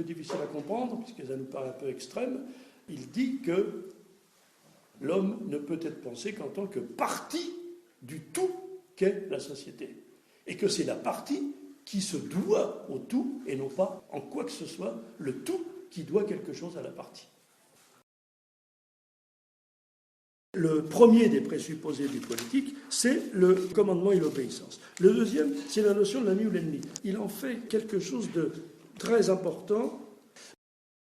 difficiles à comprendre, puisque ça nous paraît un peu extrême, il dit que l'homme ne peut être pensé qu'en tant que partie du tout qu'est la société. Et que c'est la partie qui se doit au tout, et non pas, en quoi que ce soit, le tout qui doit quelque chose à la partie. Le premier des présupposés du politique, c'est le commandement et l'obéissance. Le deuxième, c'est la notion de l'ami ou l'ennemi. Il en fait quelque chose de très important.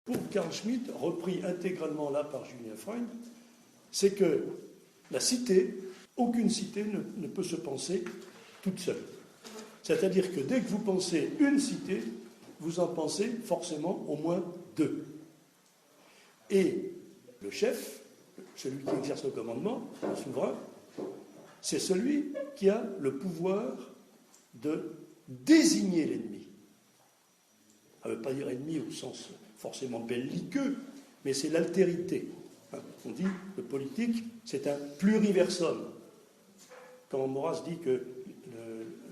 Pour Carl Schmitt, repris intégralement là par Julien Freund, c'est que la cité, aucune cité ne peut se penser toute seule. C'est-à-dire que dès que vous pensez une cité, vous en pensez forcément au moins deux. Et le chef, celui qui exerce le commandement, le souverain, c'est celui qui a le pouvoir de désigner l'ennemi. Ça ne veut pas dire ennemi au sens forcément belliqueux, mais c'est l'altérité. On dit, le politique, c'est un pluriversum. Quand Maurras dit que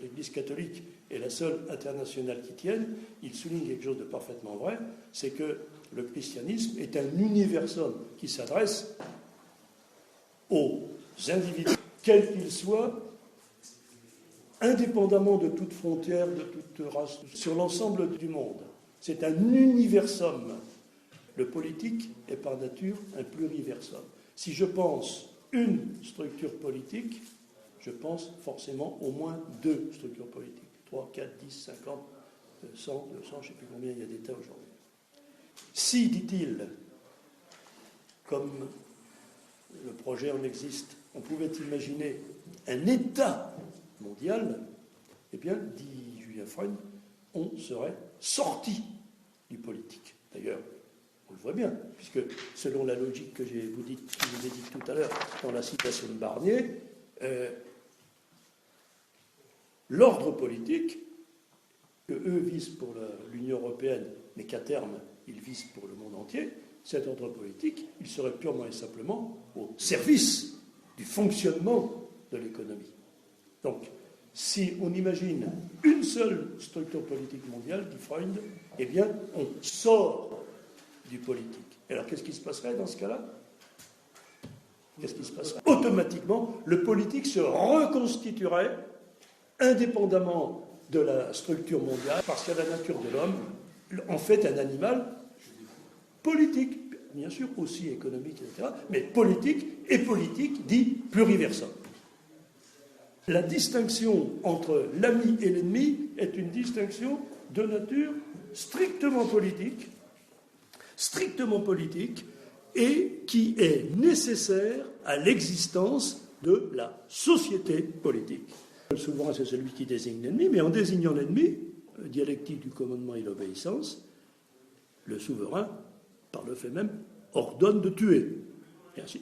l'Église catholique est la seule internationale qui tienne, il souligne quelque chose de parfaitement vrai, c'est que le christianisme est un universum qui s'adresse aux individus, quels qu'ils soient, indépendamment de toute frontière, de toute race, sur l'ensemble du monde. C'est un universum. Le politique est par nature un pluriversum. Si je pense une structure politique, je pense forcément au moins deux structures politiques. 3, 4, 10, 50, 100, 200, je ne sais plus combien il y a d'États aujourd'hui. Si, dit-il, comme le projet en existe, on pouvait imaginer un État mondial, eh bien, dit Julien Freund, on serait sorti du politique. D'ailleurs, on le voit bien, puisque selon la logique que je vous ai dit tout à l'heure dans la citation de Barnier, l'ordre politique, que eux visent pour l'Union européenne, mais qu'à terme, ils visent pour le monde entier, cet ordre politique, il serait purement et simplement au service du fonctionnement de l'économie. Donc, si on imagine une seule structure politique mondiale, dit Freund, eh bien, on sort du politique. Et alors, qu'est-ce qui se passerait dans ce cas-là? Qu'est-ce qui se passerait? Automatiquement, le politique se reconstituerait indépendamment de la structure mondiale, parce que la nature de l'homme en fait un animal politique, bien sûr aussi économique, etc., mais politique, et politique dit pluriversal. La distinction entre l'ami et l'ennemi est une distinction de nature strictement politique, et qui est nécessaire à l'existence de la société politique. Le souverain, c'est celui qui désigne l'ennemi, mais en désignant l'ennemi, dialectique du commandement et l'obéissance, le souverain, par le fait même, ordonne de tuer.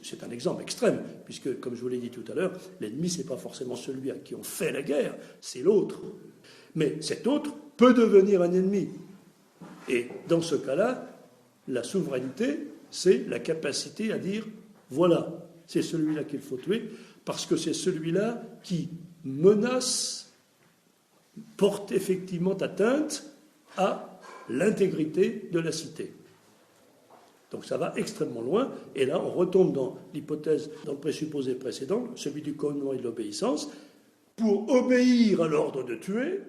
C'est un exemple extrême, puisque, comme je vous l'ai dit tout à l'heure, l'ennemi, ce n'est pas forcément celui à qui on fait la guerre, c'est l'autre. Mais cet autre peut devenir un ennemi. Et dans ce cas-là, la souveraineté, c'est la capacité à dire, voilà, c'est celui-là qu'il faut tuer, parce que c'est celui-là qui menace, porte effectivement atteinte à l'intégrité de la cité. Donc ça va extrêmement loin, et là on retombe dans l'hypothèse, dans le présupposé précédent, celui du commandement et de l'obéissance. Pour obéir à l'ordre de tuer,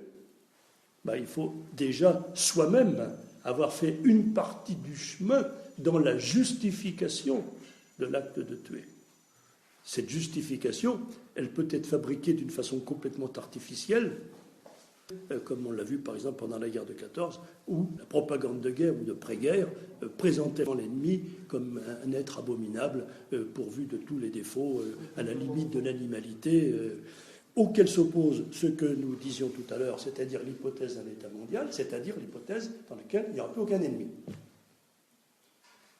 il faut déjà soi-même avoir fait une partie du chemin dans la justification de l'acte de tuer. Cette justification, elle peut être fabriquée d'une façon complètement artificielle, comme on l'a vu par exemple pendant la guerre de 14, où la propagande de guerre ou de pré-guerre présentait l'ennemi comme un être abominable, pourvu de tous les défauts, à la limite de l'animalité, auquel s'oppose ce que nous disions tout à l'heure, c'est-à-dire l'hypothèse d'un État mondial, c'est-à-dire l'hypothèse dans laquelle il n'y aura plus aucun ennemi.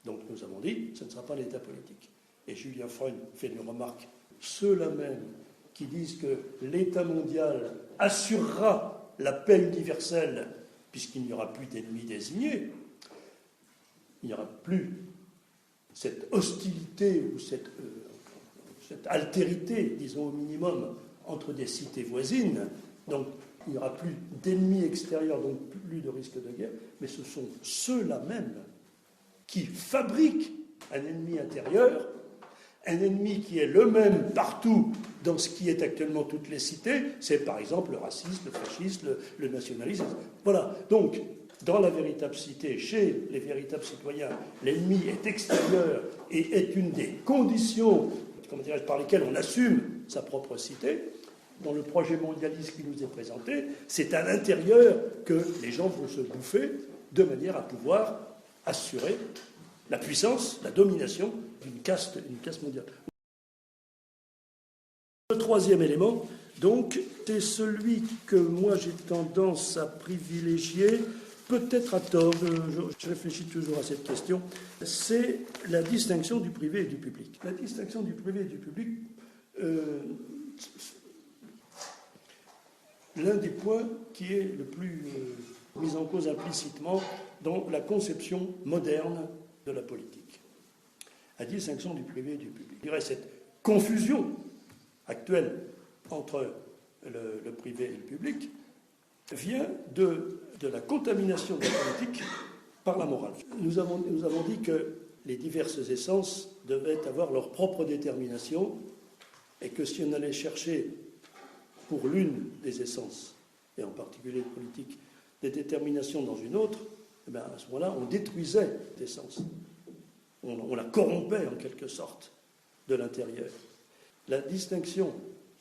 Donc nous avons dit, ce ne sera pas l'État politique. Et Julien Freund fait une remarque. Ceux-là même qui disent que l'État mondial assurera la paix universelle, puisqu'il n'y aura plus d'ennemis désignés, il n'y aura plus cette hostilité ou cette altérité, disons au minimum, entre des cités voisines. Donc il n'y aura plus d'ennemis extérieurs, donc plus de risque de guerre, mais ce sont ceux-là même qui fabriquent un ennemi intérieur, un ennemi qui est le même partout dans ce qui est actuellement toutes les cités, c'est par exemple le racisme, le fascisme, le nationalisme. Voilà. Donc, dans la véritable cité, chez les véritables citoyens, l'ennemi est extérieur et est une des conditions, par lesquelles on assume sa propre cité. Dans le projet mondialiste qui nous est présenté, c'est à l'intérieur que les gens vont se bouffer de manière à pouvoir assurer la puissance, la domination d'une caste mondiale. Le troisième élément, donc, c'est celui que moi j'ai tendance à privilégier, peut-être à tort, je réfléchis toujours à cette question, c'est la distinction du privé et du public. La distinction du privé et du public, l'un des points qui est le plus mis en cause implicitement dans la conception moderne de la politique. La distinction du privé et du public. Je dirais cette confusion actuelle entre le privé et le public vient de la contamination de la politique par la morale. Nous avons dit que les diverses essences devaient avoir leur propre détermination et que si on allait chercher pour l'une des essences, et en particulier le politique, des déterminations dans une autre, à ce moment-là, on détruisait l'essence. On la corrompait en quelque sorte de l'intérieur. La distinction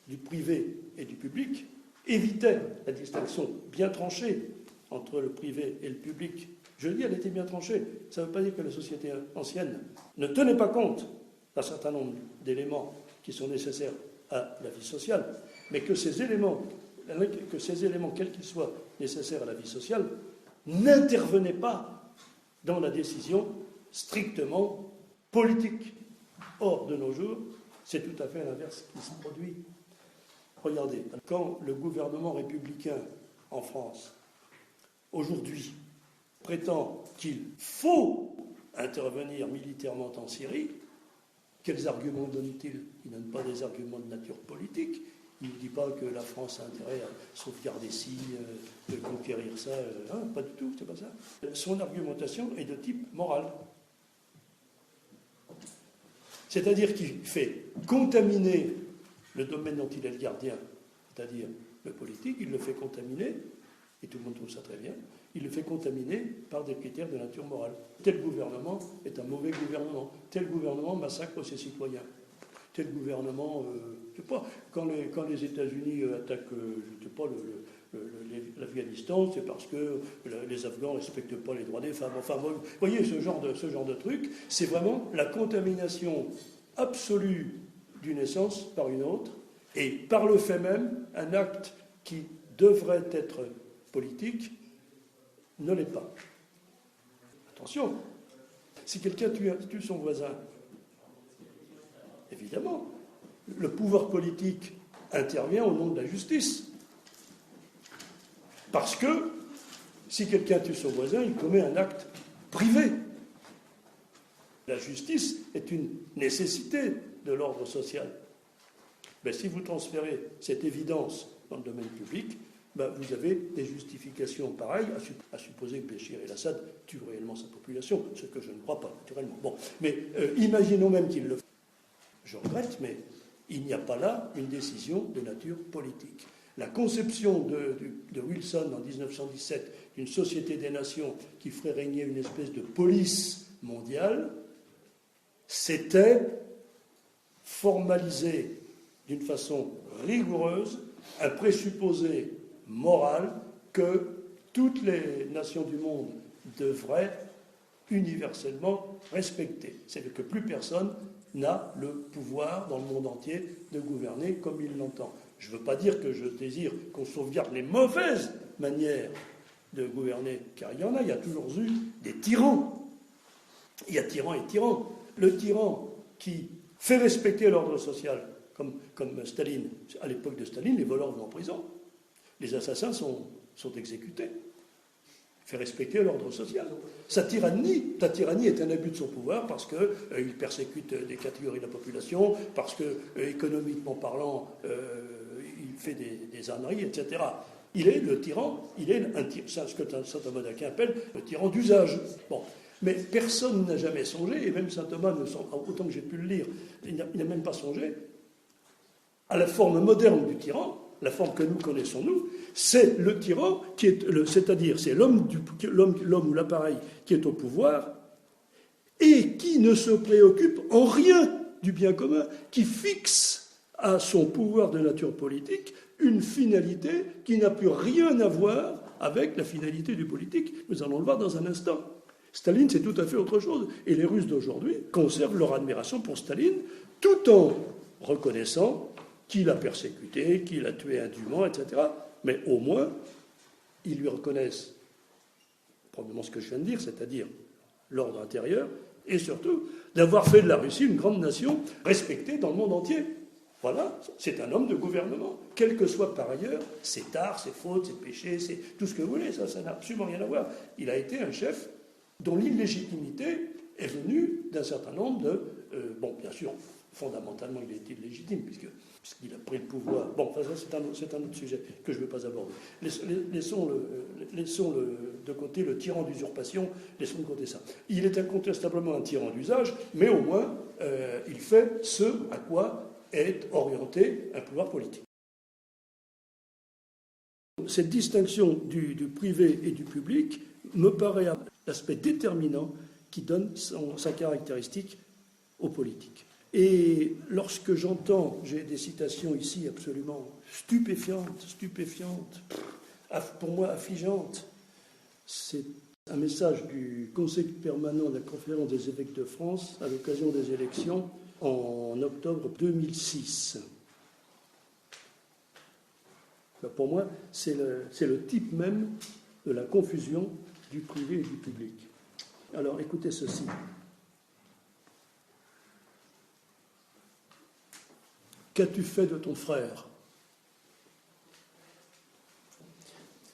du privé et du public évitait la distinction bien tranchée entre le privé et le public Je le dis, elle était bien tranchée. Ça ne veut pas dire que la société ancienne ne tenait pas compte d'un certain nombre d'éléments qui sont nécessaires à la vie sociale, mais que ces éléments, quels qu'ils soient nécessaires à la vie sociale, n'intervenaient pas dans la décision strictement politique. Or, de nos jours, c'est tout à fait l'inverse qui se produit. Regardez, quand le gouvernement républicain en France, aujourd'hui, prétend qu'il faut intervenir militairement en Syrie, quels arguments donne-t-il? Il ne donne pas des arguments de nature politique. Il ne dit pas que la France a intérêt à sauvegarder ci, de conquérir ça. Pas du tout, c'est pas ça. Son argumentation est de type moral. C'est-à-dire qu'il fait contaminer le domaine dont il est le gardien, c'est-à-dire le politique, il le fait contaminer, et tout le monde trouve ça très bien, il le fait contaminer par des critères de nature morale. Tel gouvernement est un mauvais gouvernement, tel gouvernement massacre ses citoyens, tel gouvernement, je ne sais pas, quand les États-Unis attaquent, je ne sais pas, l'Afghanistan, c'est parce que les Afghans ne respectent pas les droits des femmes. Enfin, vous voyez, ce genre de truc, c'est vraiment la contamination absolue d'une essence par une autre, et par le fait même, un acte qui devrait être politique ne l'est pas. Attention, si quelqu'un tue son voisin, évidemment, le pouvoir politique intervient au nom de la justice. Parce que si quelqu'un tue son voisin, il commet un acte privé. La justice est une nécessité de l'ordre social. Mais si vous transférez cette évidence dans le domaine public, vous avez des justifications pareilles, à supposer que Béchir el-Assad tue réellement sa population, ce que je ne crois pas, naturellement. Bon, mais imaginons même qu'il le fait. Je regrette, mais il n'y a pas là une décision de nature politique. La conception de Wilson en 1917 d'une société des nations qui ferait régner une espèce de police mondiale, c'était formaliser d'une façon rigoureuse un présupposé moral que toutes les nations du monde devraient universellement respecter. C'est que plus personne n'a le pouvoir dans le monde entier de gouverner comme il l'entend. Je ne veux pas dire que je désire qu'on sauvegarde les mauvaises manières de gouverner, car il y a toujours eu des tyrans. Il y a tyran et tyran. Le tyran qui fait respecter l'ordre social, comme Staline. À l'époque de Staline, les voleurs vont en prison. Les assassins sont exécutés. Il fait respecter l'ordre social. Sa tyrannie est un abus de son pouvoir parce qu'il persécute des catégories de la population, parce que, économiquement parlant, il fait des âneries, etc. Il est le tyran, c'est ce que saint Thomas d'Aquin appelle le tyran d'usage. Bon. Mais personne n'a jamais songé, et même saint Thomas, autant que j'ai pu le lire, il n'a même pas songé à la forme moderne du tyran, la forme que nous connaissons, nous, c'est le tyran, c'est-à-dire c'est l'homme ou l'appareil qui est au pouvoir et qui ne se préoccupe en rien du bien commun, qui fixe à son pouvoir de nature politique une finalité qui n'a plus rien à voir avec la finalité du politique. Nous allons le voir dans un instant. Staline, c'est tout à fait autre chose. Et les Russes d'aujourd'hui conservent leur admiration pour Staline tout en reconnaissant qu'il a persécuté, qu'il a tué indûment, etc. Mais au moins, ils lui reconnaissent probablement ce que je viens de dire, c'est-à-dire l'ordre intérieur, et surtout d'avoir fait de la Russie une grande nation respectée dans le monde entier. Voilà, c'est un homme de gouvernement, quel que soit par ailleurs ses tares, ses fautes, ses péchés, tout ce que vous voulez, ça n'a absolument rien à voir. Il a été un chef dont l'illégitimité est venue d'un certain nombre de... bien sûr, fondamentalement, il a été illégitime, puisqu'il a pris le pouvoir. Bon, ça, c'est un autre sujet que je ne veux pas aborder. Laissons de côté le tyran d'usurpation, laissons de côté ça. Il est incontestablement un tyran d'usage, mais au moins, il fait ce à quoi est orienté un pouvoir politique. Cette distinction du privé et du public me paraît l'aspect déterminant qui donne sa caractéristique aux politiques. Et lorsque j'entends, j'ai des citations ici absolument stupéfiantes, pour moi affligeantes, c'est Un message du Conseil permanent de la Conférence des évêques de France à l'occasion des élections en octobre 2006. Pour moi, c'est le type même de la confusion du privé et du public. Alors, écoutez ceci. Qu'as-tu fait de ton frère ?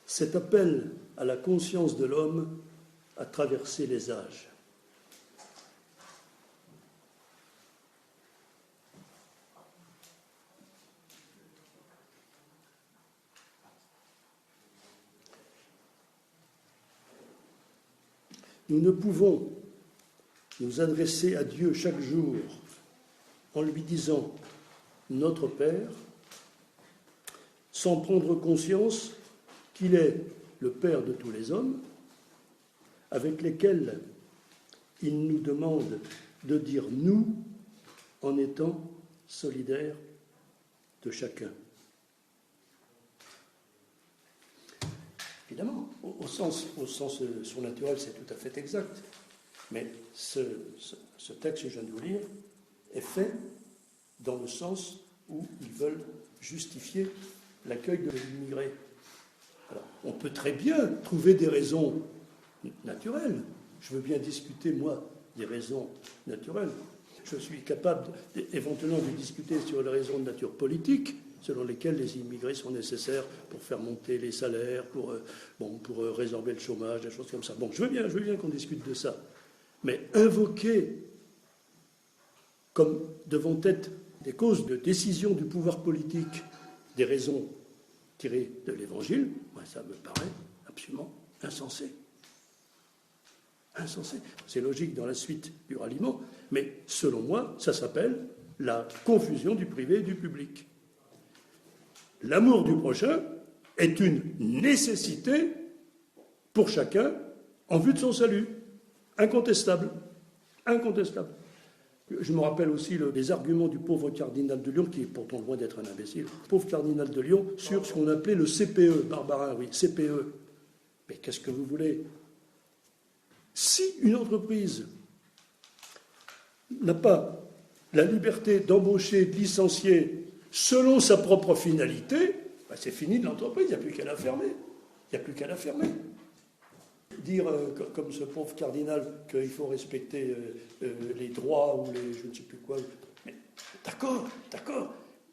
Cet appel à la conscience de l'homme a traversé les âges. Nous ne pouvons nous adresser à Dieu chaque jour en lui disant « Notre Père » sans prendre conscience qu'il est le Père de tous les hommes, avec lesquels il nous demande de dire « nous » en étant solidaires de chacun. Évidemment, au sens surnaturel, c'est tout à fait exact. Mais ce texte que je viens de vous lire est fait dans le sens où ils veulent justifier l'accueil de l'immigré. Alors, on peut très bien trouver des raisons naturelles. Je veux bien discuter, moi, des raisons naturelles. Je suis capable éventuellement de discuter sur les raisons de nature politique, selon lesquelles les immigrés sont nécessaires pour faire monter les salaires, pour résorber le chômage, des choses comme ça. Bon, je veux bien qu'on discute de ça. Mais invoquer comme devant être des causes de décision du pouvoir politique des raisons tirées de l'Évangile, moi, ça me paraît absolument insensé. Insensé. C'est logique dans la suite du ralliement, mais selon moi, ça s'appelle la confusion du privé et du public. L'amour du prochain est une nécessité pour chacun en vue de son salut. Incontestable. Incontestable. Je me rappelle aussi les arguments du pauvre cardinal de Lyon, qui est pourtant loin d'être un imbécile, le pauvre cardinal de Lyon, sur ce qu'on appelait le CPE, Barbarin, oui, CPE. Mais qu'est-ce que vous voulez ? Si une entreprise n'a pas la liberté d'embaucher, de licencier selon sa propre finalité, c'est fini de l'entreprise, il n'y a plus qu'à la fermer. Il n'y a plus qu'à la fermer. Dire, comme ce pauvre cardinal, qu'il faut respecter les droits ou les je ne sais plus quoi. Mais d'accord.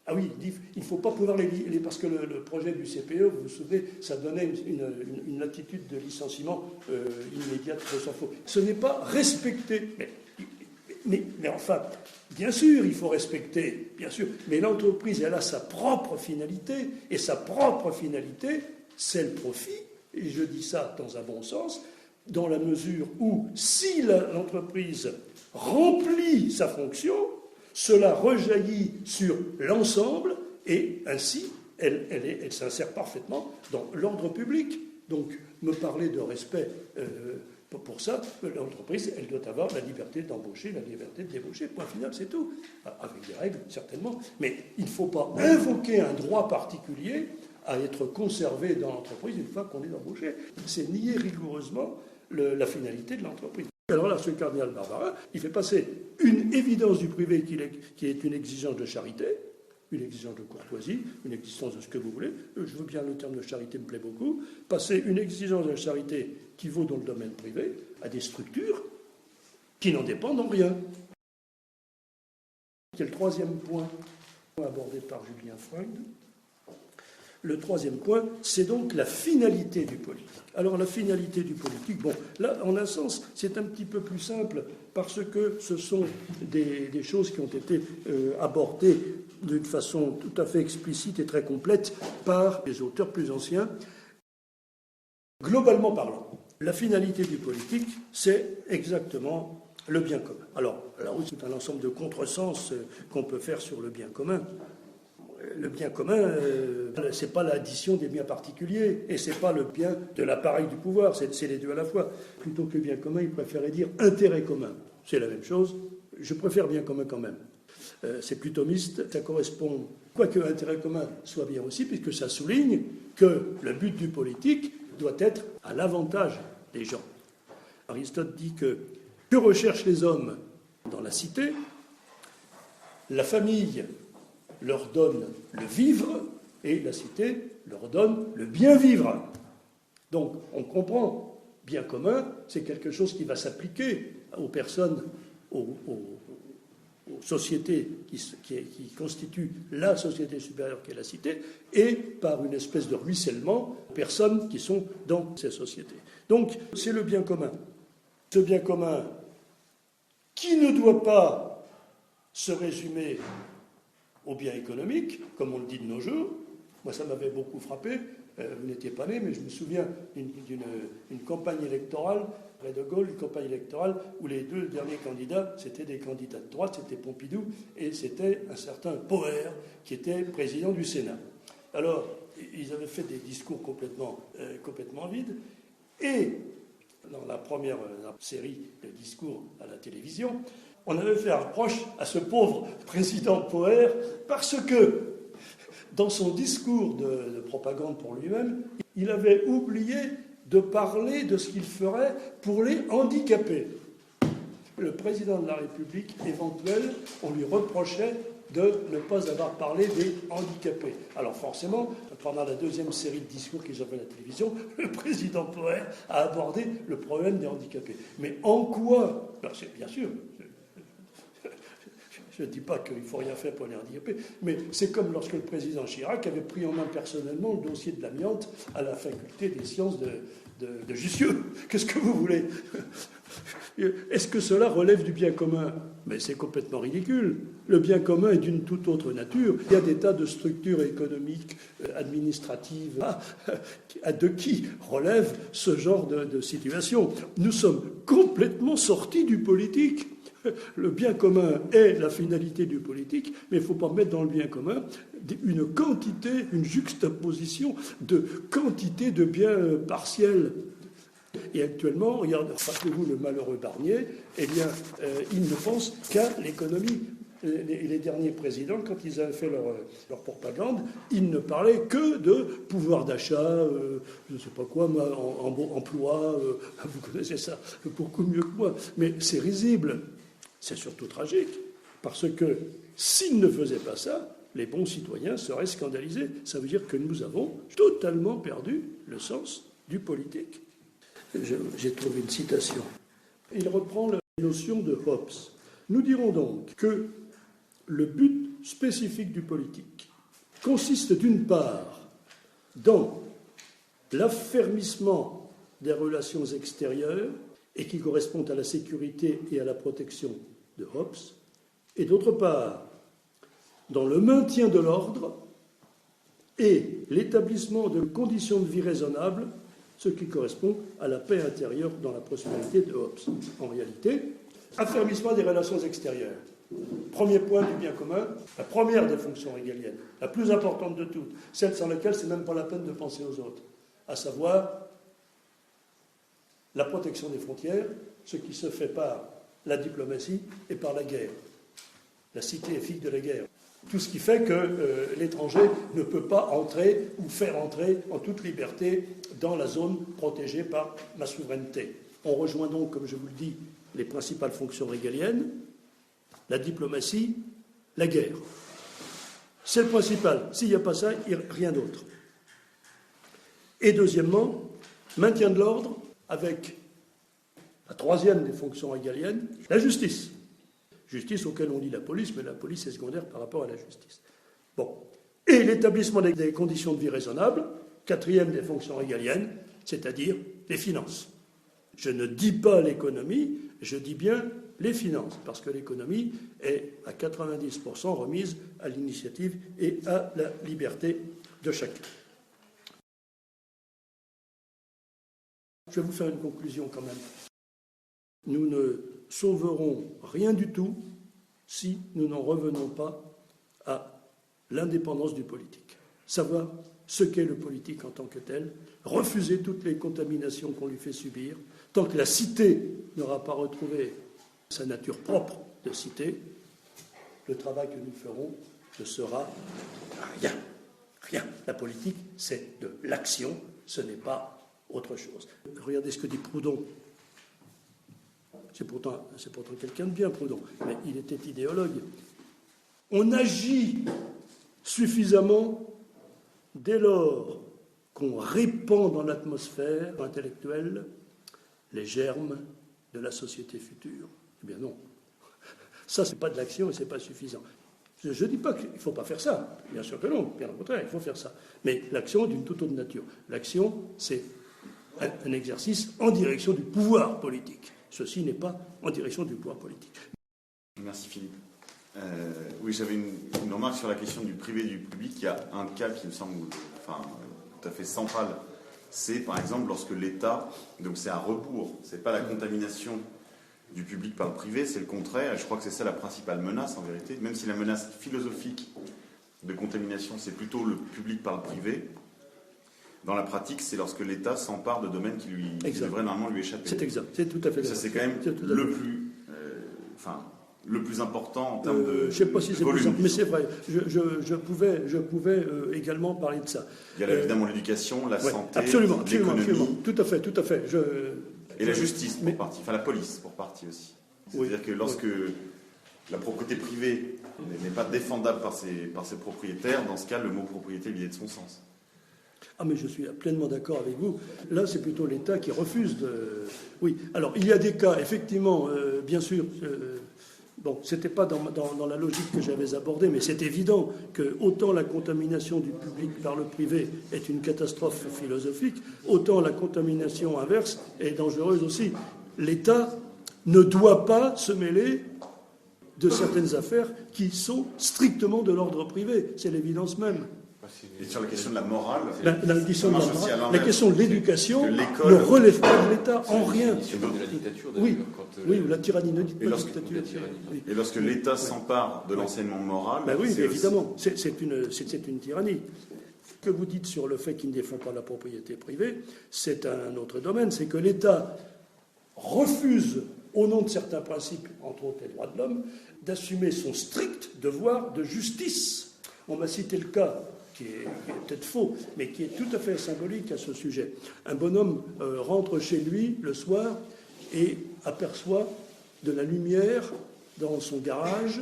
Ah oui, il ne faut pas pouvoir les parce que le projet du CPE, vous vous souvenez, ça donnait une latitude de licenciement immédiate de sa faute. Ce n'est pas respecté. Mais enfin, bien sûr, il faut respecter, bien sûr. Mais l'entreprise, elle a sa propre finalité, et sa propre finalité, c'est le profit. Et je dis ça dans un bon sens, dans la mesure où, si l'entreprise remplit sa fonction, cela rejaillit sur l'ensemble, et ainsi, elle s'insère parfaitement dans l'ordre public. Donc, me parler de respect pour ça, l'entreprise, elle doit avoir la liberté d'embaucher, la liberté de débaucher, point final, c'est tout. Avec des règles, certainement. Mais il ne faut pas invoquer un droit particulier à être conservé dans l'entreprise une fois qu'on est embauché. C'est nier rigoureusement la finalité de l'entreprise. Alors là, ce cardinal Barbarin, il fait passer une évidence du privé qui est une exigence de charité, une exigence de courtoisie, une exigence de ce que vous voulez. Je veux bien, le terme de charité me plaît beaucoup. Passer une exigence de charité qui vaut dans le domaine privé à des structures qui n'en dépendent en rien. C'est le troisième point abordé par Julien Freund. Le troisième point, c'est donc la finalité du politique. Alors la finalité du politique, bon, là, en un sens, c'est un petit peu plus simple parce que ce sont des choses qui ont été abordées d'une façon tout à fait explicite et très complète par les auteurs plus anciens. Globalement parlant, la finalité du politique, c'est exactement le bien commun. Alors là aussi, c'est un ensemble de contresens qu'on peut faire sur le bien commun. Le bien commun, c'est pas l'addition des biens particuliers, et c'est pas le bien de l'appareil du pouvoir, c'est les deux à la fois. Plutôt que bien commun, il préférait dire intérêt commun. C'est la même chose, je préfère bien commun quand même. C'est plus thomiste, ça correspond, quoique intérêt commun soit bien aussi, puisque ça souligne que le but du politique doit être à l'avantage des gens. Aristote dit que recherchent les hommes dans la cité? La famille leur donne le vivre et la cité leur donne le bien vivre. Donc on comprend, bien commun, c'est quelque chose qui va s'appliquer aux personnes, aux sociétés qui constituent la société supérieure qu'est la cité, et par une espèce de ruissellement aux personnes qui sont dans ces sociétés. Donc c'est le bien commun. Ce bien commun qui ne doit pas se résumer au bien économique, comme on le dit de nos jours. Moi, ça m'avait beaucoup frappé. Vous n'étiez pas né, mais je me souviens d'une campagne électorale, près de Gaulle, une campagne électorale où les deux derniers candidats, c'était des candidats de droite, c'était Pompidou et c'était un certain Poher, qui était président du Sénat. Alors, ils avaient fait des discours complètement vides, et dans la première série de discours à la télévision, on avait fait un reproche à ce pauvre président Poher parce que, dans son discours de propagande pour lui-même, il avait oublié de parler de ce qu'il ferait pour les handicapés. Le président de la République éventuel, on lui reprochait de ne pas avoir parlé des handicapés. Alors forcément, pendant la deuxième série de discours qu'ils ont fait à la télévision, le président Poher a abordé le problème des handicapés. Mais en quoi? Alors, c'est bien sûr... Je ne dis pas qu'il ne faut rien faire pour les handicapés, mais c'est comme lorsque le président Chirac avait pris en main personnellement le dossier de l'amiante à la faculté des sciences de Jussieu. Qu'est-ce que vous voulez? Est-ce que cela relève du bien commun? Mais c'est complètement ridicule. Le bien commun est d'une toute autre nature. Il y a des tas de structures économiques, administratives, de qui relève ce genre de situation. Nous sommes complètement sortis du politique. Le bien commun est la finalité du politique, mais il ne faut pas mettre dans le bien commun une quantité, une juxtaposition de quantité de biens partiels. Et actuellement, regardez, rappelez-vous le malheureux Barnier, eh bien, il ne pense qu'à l'économie. Les derniers présidents, quand ils avaient fait leur propagande, ils ne parlaient que de pouvoir d'achat, je ne sais pas quoi, emploi, vous connaissez ça beaucoup mieux que moi, mais c'est risible. C'est surtout tragique, parce que s'ils ne faisaient pas ça, les bons citoyens seraient scandalisés. Ça veut dire que nous avons totalement perdu le sens du politique. J'ai trouvé une citation. Il reprend la notion de Hobbes. Nous dirons donc que le but spécifique du politique consiste d'une part dans l'affermissement des relations extérieures et qui correspondent à la sécurité et à la protection de Hobbes, et d'autre part, dans le maintien de l'ordre et l'établissement de conditions de vie raisonnables, ce qui correspond à la paix intérieure dans la prospérité de Hobbes. En réalité, affermissement des relations extérieures. Premier point du bien commun, la première des fonctions régaliennes, la plus importante de toutes, celle sans laquelle c'est même pas la peine de penser aux autres, à savoir la protection des frontières, ce qui se fait par la diplomatie et par la guerre. La cité est fille de la guerre. Tout ce qui fait que l'étranger ne peut pas entrer ou faire entrer en toute liberté dans la zone protégée par ma souveraineté. On rejoint donc, comme je vous le dis, les principales fonctions régaliennes, la diplomatie, la guerre. C'est le principal. S'il n'y a pas ça, il n'y a rien d'autre. Et deuxièmement, maintien de l'ordre, avec la troisième des fonctions régaliennes, la justice. Justice auquel on dit la police, mais la police est secondaire par rapport à la justice. Bon. Et l'établissement des conditions de vie raisonnables, quatrième des fonctions régaliennes, c'est-à-dire les finances. Je ne dis pas l'économie, je dis bien les finances, parce que l'économie est à 90% remise à l'initiative et à la liberté de chacun. Je vais vous faire une conclusion quand même. Nous ne sauverons rien du tout si nous n'en revenons pas à l'indépendance du politique. Savoir ce qu'est le politique en tant que tel, refuser toutes les contaminations qu'on lui fait subir. Tant que la cité n'aura pas retrouvé sa nature propre de cité, le travail que nous ferons ne sera rien. Rien. La politique, c'est de l'action, ce n'est pas autre chose. Regardez ce que dit Proudhon. c'est pourtant quelqu'un de bien, Proudhon, mais il était idéologue. On agit suffisamment dès lors qu'on répand dans l'atmosphère intellectuelle les germes de la société future. Eh bien non. Ça, c'est pas de l'action et c'est pas suffisant. Je ne dis pas qu'il ne faut pas faire ça. Bien sûr que non. Bien au contraire, il faut faire ça. Mais l'action est d'une toute autre nature. L'action, c'est un exercice en direction du pouvoir politique. Ceci n'est pas en direction du pouvoir politique. Merci Philippe. Oui, j'avais une remarque sur la question du privé et du public. Il y a un cas qui me semble tout à fait central. C'est par exemple lorsque l'État, donc c'est un rebours, c'est pas la contamination du public par le privé, c'est le contraire. Et je crois que c'est ça la principale menace en vérité. Même si la menace philosophique de contamination, c'est plutôt le public par le privé. Dans la pratique, c'est lorsque l'État s'empare de domaines qui devraient normalement lui échapper. C'est exact, c'est tout à fait ça. C'est quand même le plus important en termes de. Je ne sais pas si c'est volume, mais c'est vrai. Je pouvais également parler de ça. Il y a évidemment l'éducation, la santé, absolument, l'économie. Tout à fait. Et la justice pour partie, enfin la police pour partie aussi. C'est-à-dire que lorsque la propriété privée n'est pas défendable par ses propriétaires, dans ce cas, le mot propriété lui est de son sens. Ah, mais je suis pleinement d'accord avec vous. Là, c'est plutôt l'État qui refuse de... Oui, alors, il y a des cas, effectivement, bien sûr... Bon, ce n'était pas dans la logique que j'avais abordée, mais c'est évident que autant la contamination du public par le privé est une catastrophe philosophique, autant la contamination inverse est dangereuse aussi. L'État ne doit pas se mêler de certaines affaires qui sont strictement de l'ordre privé. C'est l'évidence même. Et sur la question de la morale, la question de l'éducation ne relève pas de l'État en rien. C'est de la dictature, oui, la tyrannie ne dit pas dictature. Et lorsque l'État s'empare de l'enseignement moral... oui, évidemment, c'est une tyrannie. Ce que vous dites sur le fait qu'il ne défend pas la propriété privée, c'est un autre domaine. C'est que l'État refuse, au nom de certains principes, entre autres les droits de l'homme, d'assumer son strict devoir de justice. On m'a cité le cas... qui est peut-être faux, mais qui est tout à fait symbolique à ce sujet. Un bonhomme rentre chez lui le soir et aperçoit de la lumière dans son garage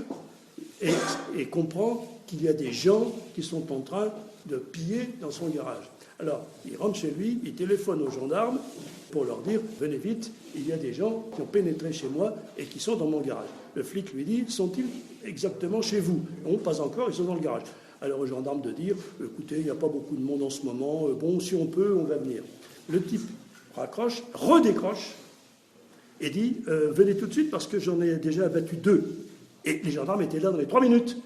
et comprend qu'il y a des gens qui sont en train de piller dans son garage. Alors, il rentre chez lui, il téléphone aux gendarmes pour leur dire « Venez vite, il y a des gens qui ont pénétré chez moi et qui sont dans mon garage. » Le flic lui dit « Sont-ils exactement chez vous ?»« Non, pas encore, ils sont dans le garage. » Alors aux gendarmes de dire « Écoutez, il n'y a pas beaucoup de monde en ce moment, bon, si on peut, on va venir. » Le type raccroche, redécroche et dit « Venez tout de suite parce que j'en ai déjà abattu 2. » Et les gendarmes étaient là dans les 3 minutes.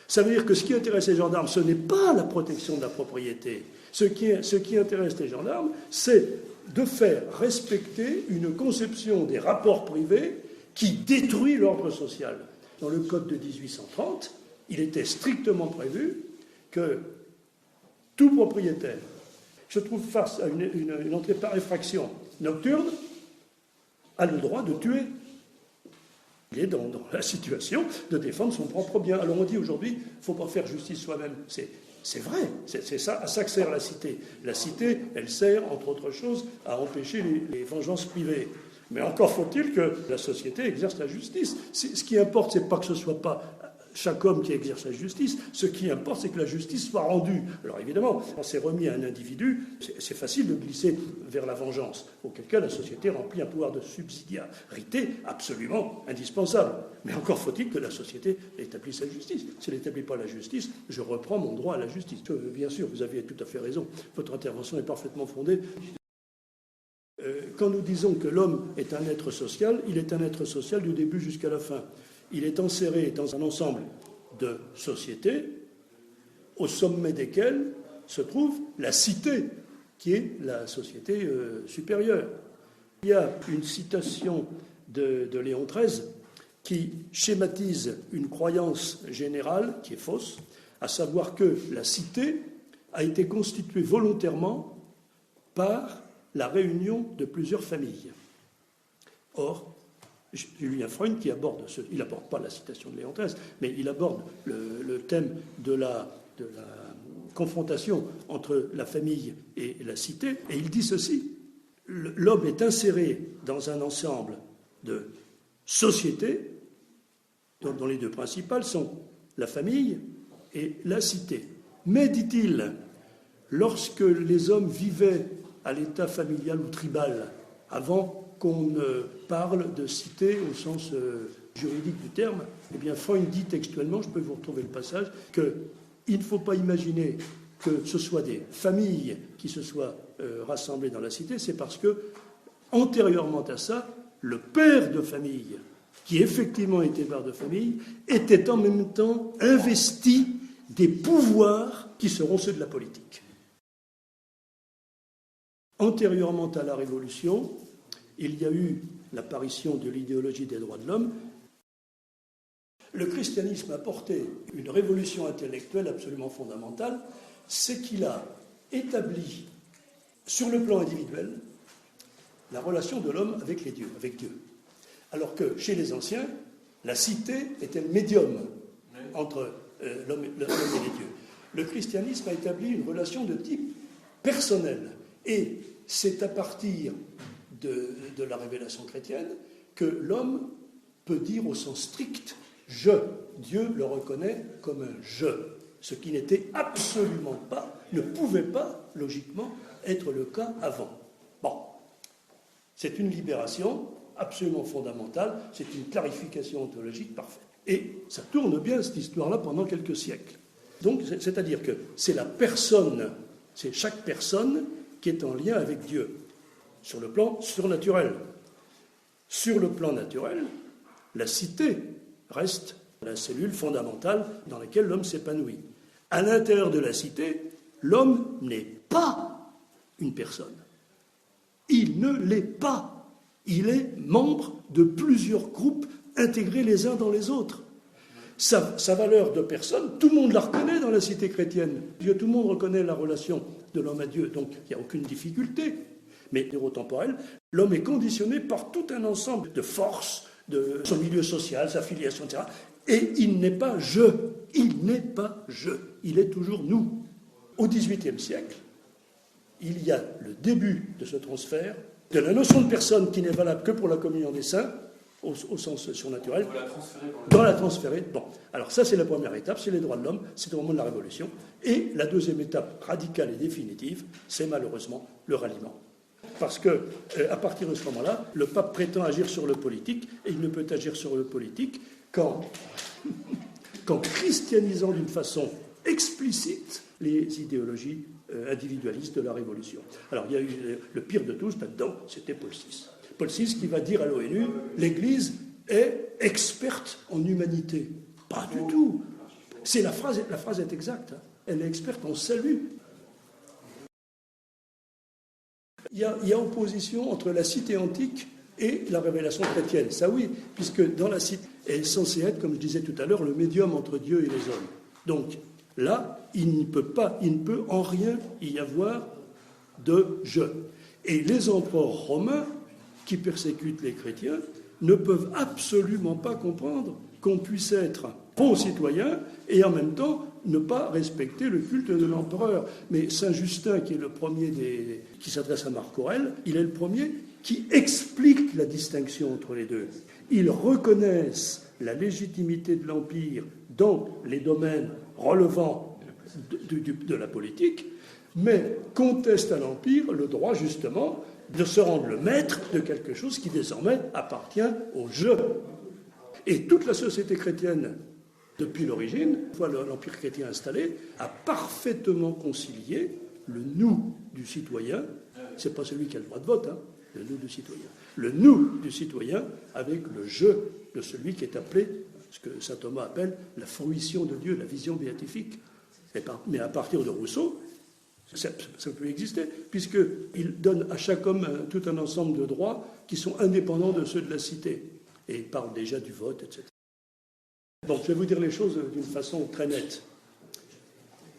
Ça veut dire que ce qui intéresse les gendarmes, ce n'est pas la protection de la propriété. Ce qui intéresse les gendarmes, c'est de faire respecter une conception des rapports privés qui détruit l'ordre social. Dans le Code de 1830, il était strictement prévu que tout propriétaire se trouve face à une entrée par effraction nocturne a le droit de tuer. Il est dans la situation de défendre son propre bien. Alors on dit aujourd'hui, il ne faut pas faire justice soi-même. C'est vrai, c'est ça, à ça que sert la cité. La cité, elle sert, entre autres choses, à empêcher les vengeances privées. Mais encore faut-il que la société exerce la justice. Ce qui importe, c'est pas que ce soit pas chaque homme qui exerce la justice. Ce qui importe, c'est que la justice soit rendue. Alors évidemment, quand c'est remis à un individu, c'est facile de glisser vers la vengeance, auquel cas la société remplit un pouvoir de subsidiarité absolument indispensable. Mais encore faut-il que la société établisse sa justice. Si elle n'établit pas la justice, je reprends mon droit à la justice. Bien sûr, vous avez tout à fait raison. Votre intervention est parfaitement fondée. Quand nous disons que l'homme est un être social, il est un être social du début jusqu'à la fin. Il est inséré dans un ensemble de sociétés au sommet desquelles se trouve la cité, qui est la société supérieure. Il y a une citation de Léon XIII qui schématise une croyance générale qui est fausse, à savoir que la cité a été constituée volontairement par la réunion de plusieurs familles. Or, Julien Freund qui aborde il n'aborde pas la citation de Léon XIII, mais il aborde le thème de la confrontation entre la famille et la cité, et il dit ceci: l'homme est inséré dans un ensemble de société, dont les deux principales sont la famille et la cité. Mais, dit-il, lorsque les hommes vivaient à l'état familial ou tribal, avant qu'on ne parle de cité au sens juridique du terme, eh bien Freud dit textuellement, je peux vous retrouver le passage, qu'il ne faut pas imaginer que ce soit des familles qui se soient rassemblées dans la cité, c'est parce que, antérieurement à ça, le père de famille, qui effectivement était père de famille, était en même temps investi des pouvoirs qui seront ceux de la politique. Antérieurement à la Révolution, il y a eu l'apparition de l'idéologie des droits de l'homme. Le christianisme a apporté une révolution intellectuelle absolument fondamentale, c'est qu'il a établi, sur le plan individuel, la relation de l'homme avec Dieu. Alors que chez les anciens, la cité était le médium entre l'homme et les dieux. Le christianisme a établi une relation de type personnel. Et c'est à partir de la révélation chrétienne que l'homme peut dire au sens strict « je ». Dieu le reconnaît comme un « je », ce qui n'était absolument pas, ne pouvait pas, logiquement, être le cas avant. Bon, c'est une libération absolument fondamentale, c'est une clarification ontologique parfaite. Et ça tourne bien, cette histoire-là, pendant quelques siècles. Donc, c'est-à-dire que c'est la personne, c'est chaque personne qui est en lien avec Dieu, sur le plan surnaturel. Sur le plan naturel, la cité reste la cellule fondamentale dans laquelle l'homme s'épanouit. À l'intérieur de la cité, l'homme n'est pas une personne. Il ne l'est pas. Il est membre de plusieurs groupes intégrés les uns dans les autres. Sa valeur de personne, tout le monde la reconnaît dans la cité chrétienne. Dieu, tout le monde reconnaît la relation de l'homme à Dieu, donc il n'y a aucune difficulté. Mais neurotemporel, l'homme est conditionné par tout un ensemble de forces, de son milieu social, sa filiation, etc. Et il n'est pas je, il est toujours nous. Au XVIIIe siècle, il y a le début de ce transfert de la notion de personne qui n'est valable que pour la communion des saints, au sens surnaturel, dans la transférer. Bon, alors ça c'est la première étape, c'est les droits de l'homme, c'est au moment de la Révolution. Et la deuxième étape radicale et définitive, c'est malheureusement le ralliement. Parce que, à partir de ce moment-là, le pape prétend agir sur le politique, et il ne peut agir sur le politique qu'en christianisant d'une façon explicite les idéologies individualistes de la Révolution. Alors, il y a eu le pire de tous là-dedans, c'était Paul VI. Paul VI qui va dire à l'ONU, l'Église est experte en humanité. Pas du tout. La phrase est exacte. Hein. Elle est experte en salut. Il y a opposition entre la cité antique et la révélation chrétienne. Ça oui, puisque dans la cité, elle est censée être, comme je disais tout à l'heure, le médium entre Dieu et les hommes. Donc là, il ne peut en rien y avoir de je. Et les empereurs romains qui persécutent les chrétiens ne peuvent absolument pas comprendre qu'on puisse être bon citoyen et en même temps ne pas respecter le culte de l'empereur. Mais Saint Justin, qui est le premier qui s'adresse à Marc Aurèle, il est le premier qui explique la distinction entre les deux. Ils reconnaissent la légitimité de l'Empire dans les domaines relevant de la politique, mais contestent à l'Empire le droit, justement, de se rendre le maître de quelque chose qui désormais appartient au je. Et toute la société chrétienne, depuis l'origine, une fois l'Empire chrétien installé, a parfaitement concilié le nous du citoyen, c'est pas celui qui a le droit de vote, hein, le nous du citoyen. Le nous du citoyen avec le je de celui qui est appelé, ce que saint Thomas appelle la fruition de Dieu, la vision béatifique. Mais à partir de Rousseau, ça peut exister, puisqu'il donne à chaque homme tout un ensemble de droits qui sont indépendants de ceux de la cité. Et il parle déjà du vote, etc. Bon, je vais vous dire les choses d'une façon très nette.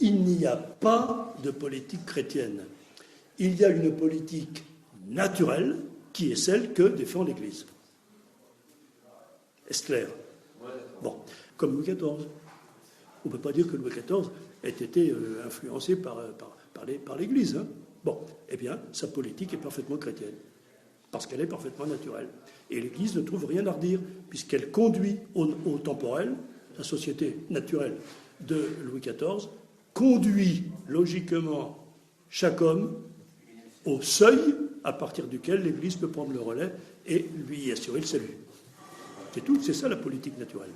Il n'y a pas de politique chrétienne. Il y a une politique naturelle qui est celle que défend l'Église. Est-ce clair? Bon, comme Louis XIV. On ne peut pas dire que Louis XIV ait été influencé par l'Église. Hein. Bon, eh bien, sa politique est parfaitement chrétienne. parce qu'elle est parfaitement naturelle. Et l'Église ne trouve rien à redire, puisqu'elle conduit au temporel, la société naturelle de Louis XIV, conduit logiquement chaque homme au seuil à partir duquel l'Église peut prendre le relais et lui assurer le salut. C'est tout, c'est ça la politique naturelle.